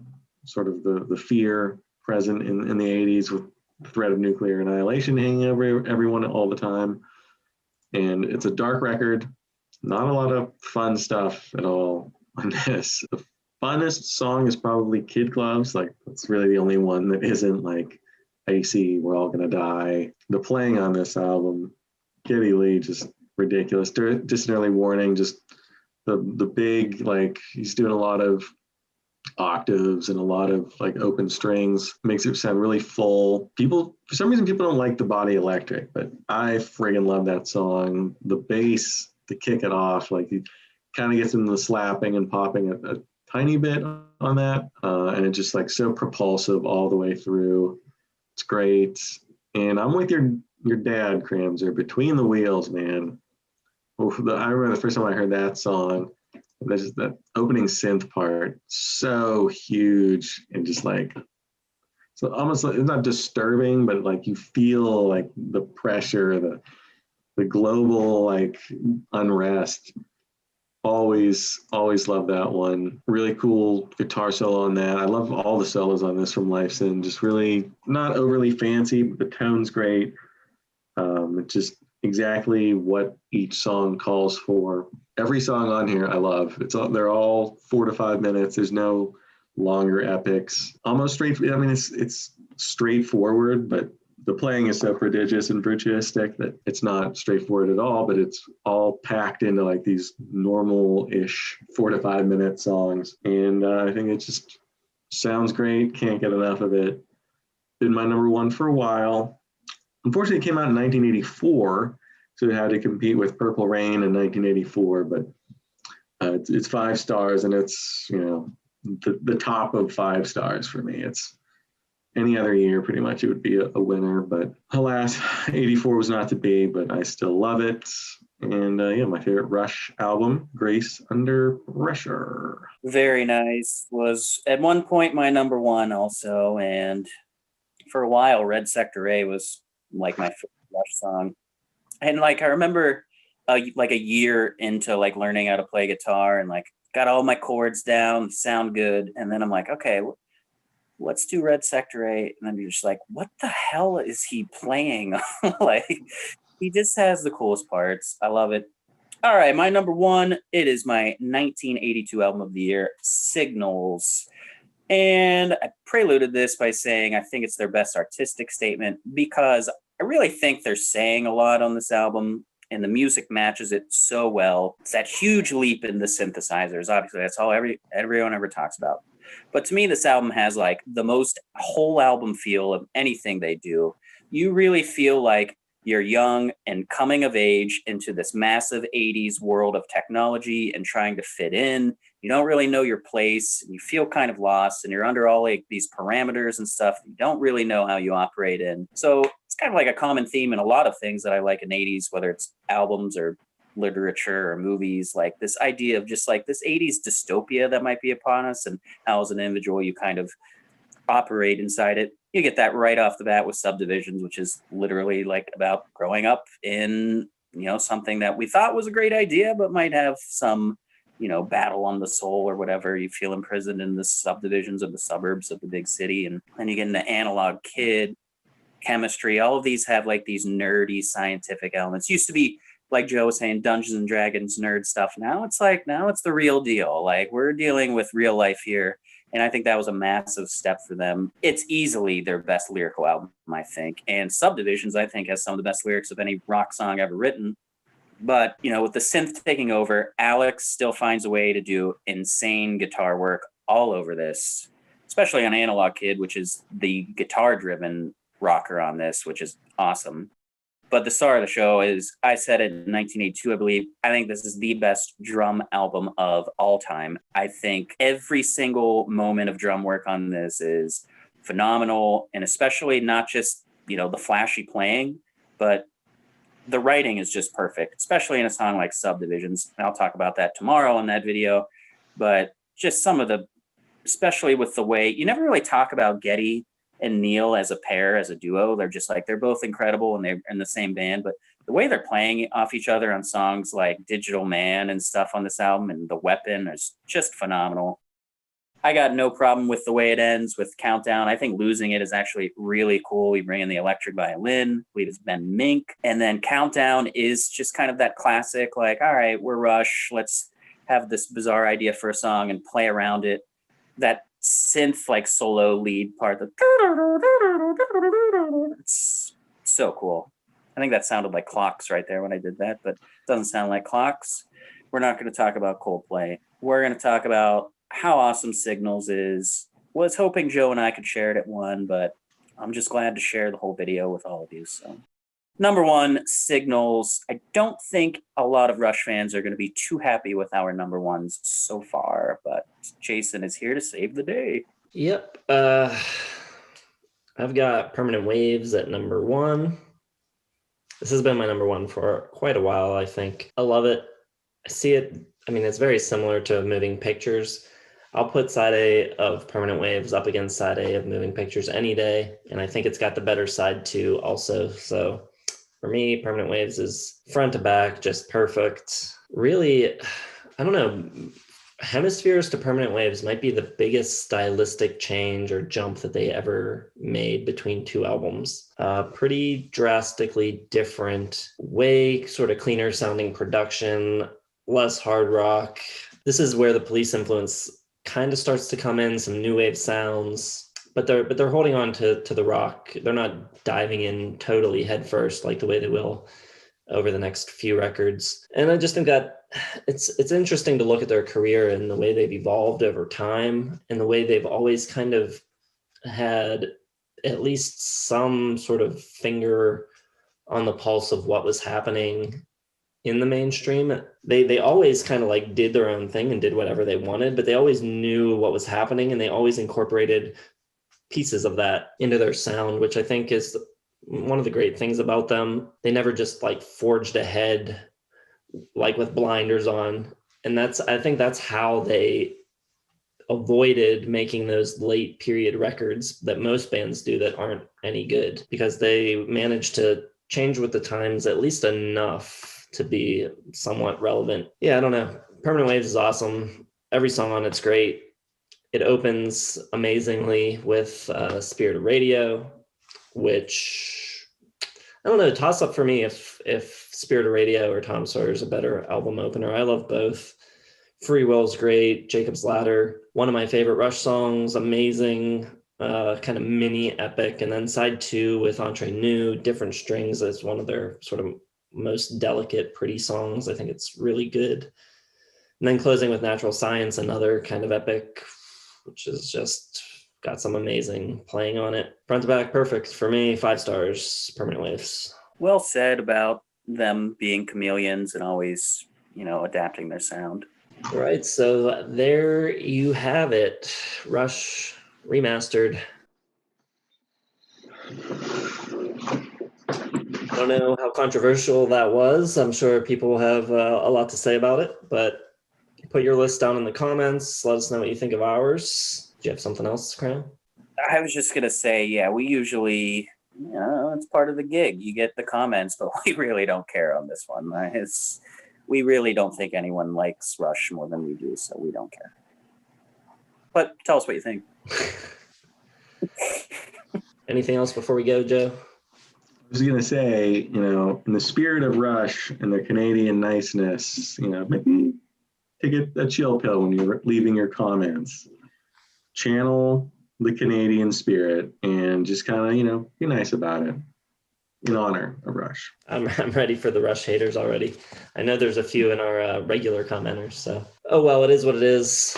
sort of the fear present in the 80s with the threat of nuclear annihilation hanging over everyone all the time. And it's a dark record, not a lot of fun stuff at all on this. The funnest song is probably Kid Gloves. Like that's really the only one that isn't like icy, we're all gonna die. The playing on this album, Geddy Lee, just ridiculous. Just an early warning, just the big, like he's doing a lot of octaves and a lot of like open strings, makes it sound really full. People, for some reason, people don't like the Body Electric, but I friggin' love that song. The bass to kick it off, like he kind of gets into the slapping and popping a tiny bit on that, and it's just like so propulsive all the way through. It's great. And I'm with your dad, Cramser, Between the Wheels, man. I remember the first time I heard that song, there's just that opening synth part, so huge and just like, so almost like, it's not disturbing, but like you feel like the pressure, the global like unrest. Always love that one. Really cool guitar solo on that. I love all the solos on this from Lifeson. Just really not overly fancy, but the tone's great. It's just exactly what each song calls for. Every song on here I love. They're all 4 to 5 minutes. There's no longer epics. Almost straight. I mean, it's straightforward, but the playing is so prodigious and virtuistic that it's not straightforward at all, but it's all packed into like these normal-ish 4 to 5 minute songs. And I think it just sounds great. Can't get enough of it. Been my number one for a while. Unfortunately, it came out in 1984, so it had to compete with Purple Rain in 1984, but it's 5 stars, and it's, you know, the top of 5 stars for me. It's any other year, pretty much, it would be a winner. But alas, 84 was not to be, but I still love it. And yeah, my favorite Rush album, Grace Under Pressure. Very nice. Was at one point my number one also. And for a while, Red Sector A was like my favorite Rush song. And like, I remember like a year into like learning how to play guitar and like got all my chords down, sound good. And then I'm like, okay, let's do Red Sector A. And then you're just like, what the hell is he playing? Like, he just has the coolest parts. I love it. All right, my number one, it is my 1982 album of the year, Signals. And I preluded this by saying I think it's their best artistic statement because I really think they're saying a lot on this album and the music matches it so well. It's that huge leap in the synthesizers. Obviously, that's all everyone ever talks about. But to me, this album has like the most whole album feel of anything they do. You really feel like you're young and coming of age into this massive 80s world of technology and trying to fit in. You don't really know your place. And you feel kind of lost and you're under all like these parameters and stuff you don't really know how you operate in. So it's kind of like a common theme in a lot of things that I like in 80s, whether it's albums or literature or movies, like this idea of just like this 80s dystopia that might be upon us and how as an individual you kind of operate inside it. You get that right off the bat with Subdivisions, which is literally like about growing up in, you know, something that we thought was a great idea, but might have some, you know, battle on the soul or whatever. You feel imprisoned in the subdivisions of the suburbs of the big city. And then you get into Analog Kid, Chemistry. All of these have like these nerdy scientific elements. Used to be, like Joe was saying, Dungeons and Dragons nerd stuff. Now it's the real deal. Like we're dealing with real life here. And I think that was a massive step for them. It's easily their best lyrical album, I think. And Subdivisions, I think, has some of the best lyrics of any rock song ever written. But, you know, with the synth taking over, Alex still finds a way to do insane guitar work all over this. especially on Analog Kid, which is the guitar-driven rocker on this, which is awesome. But the star of the show is, I said it in 1982, I believe, I think this is the best drum album of all time. I think every single moment of drum work on this is phenomenal, and especially not just, the flashy playing, but the writing is just perfect, especially in a song like Subdivisions. And I'll talk about that tomorrow in that video. But just some of especially with the way, you never really talk about Geddy and Neil as a pair, as a duo. They're both incredible and they're in the same band, but the way they're playing off each other on songs like Digital Man and stuff on this album and The Weapon is just phenomenal. I got no problem with the way it ends with Countdown. I think Losing It is actually really cool. We bring in the electric violin, I believe it's Ben Mink. And then Countdown is just kind of that classic, like, all right, we're Rush. Let's have this bizarre idea for a song and play around it. That synth like solo lead part, it's so cool. I think that sounded like clocks right there when I did that, but it doesn't sound like clocks. We're not going to talk about Coldplay. We're going to talk about how awesome Signals is. Was hoping Joe and I could share it at one, but I'm just glad to share the whole video with all of you. So number one, Signals. I don't think a lot of Rush fans are going to be too happy with our number ones so far, but Jason is here to save the day. Yep. I've got Permanent Waves at number one. This has been my number one for quite a while, I think. I love it. I see it. I mean, it's very similar to Moving Pictures. I'll put side A of Permanent Waves up against side A of Moving Pictures any day, and I think it's got the better side too also. So for me, Permanent Waves is front to back, just perfect. Really, I don't know, Hemispheres to Permanent Waves might be the biggest stylistic change or jump that they ever made between two albums. Pretty drastically different, way sort of cleaner sounding production, less hard rock. This is where the Police influence kind of starts to come in, some new wave sounds, but they're holding on to the rock. They're not diving in totally headfirst like the way they will over the next few records. And I just think that it's interesting to look at their career and the way they've evolved over time and the way they've always kind of had at least some sort of finger on the pulse of what was happening in the mainstream. They always kind of like did their own thing and did whatever they wanted, but they always knew what was happening and they always incorporated pieces of that into their sound, which I think is one of the great things about them. They never just like forged ahead like with blinders on. And I think that's how they avoided making those late period records that most bands do that aren't any good, because they managed to change with the times at least enough to be somewhat relevant. Yeah, I don't know. Permanent Waves is awesome. Every song on it's great. It opens amazingly with Spirit of Radio, which, I don't know, toss up for me if Spirit of Radio or Tom Sawyer is a better album opener. I love both. Free Will's great. Jacob's Ladder, one of my favorite Rush songs, amazing, kind of mini epic. And then side two with Entre Nous, Different Strings, is one of their sort of most delicate, pretty songs. I think it's really good. And then closing with Natural Science, another kind of epic, which is just got some amazing playing on it. Front to back, perfect for me. 5 stars, Permanent Waves. Well said about them being chameleons and always, adapting their sound. All right, so there you have it. Rush remastered. I don't know how controversial that was. I'm sure people will have a lot to say about it, but put your list down in the comments. Let us know what you think of ours. Do you have something else, Crown? I was just going to say, yeah, we usually, it's part of the gig. You get the comments, but we really don't care on this one. We really don't think anyone likes Rush more than we do, so we don't care. But tell us what you think. Anything else before we go, Joe? I was going to say, in the spirit of Rush and their Canadian niceness, maybe take a chill pill when you're leaving your comments. Channel the Canadian spirit and just kind of, be nice about it in honor of Rush. I'm ready for the Rush haters already. I know there's a few in our regular commenters, so. Oh, well, it is what it is.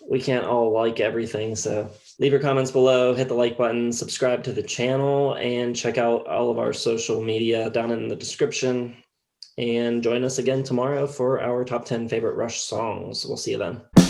We can't all like everything, so Leave your comments below, hit the like button, subscribe to the channel, and check out all of our social media down in the description. And join us again tomorrow for our top 10 favorite Rush songs. We'll see you then.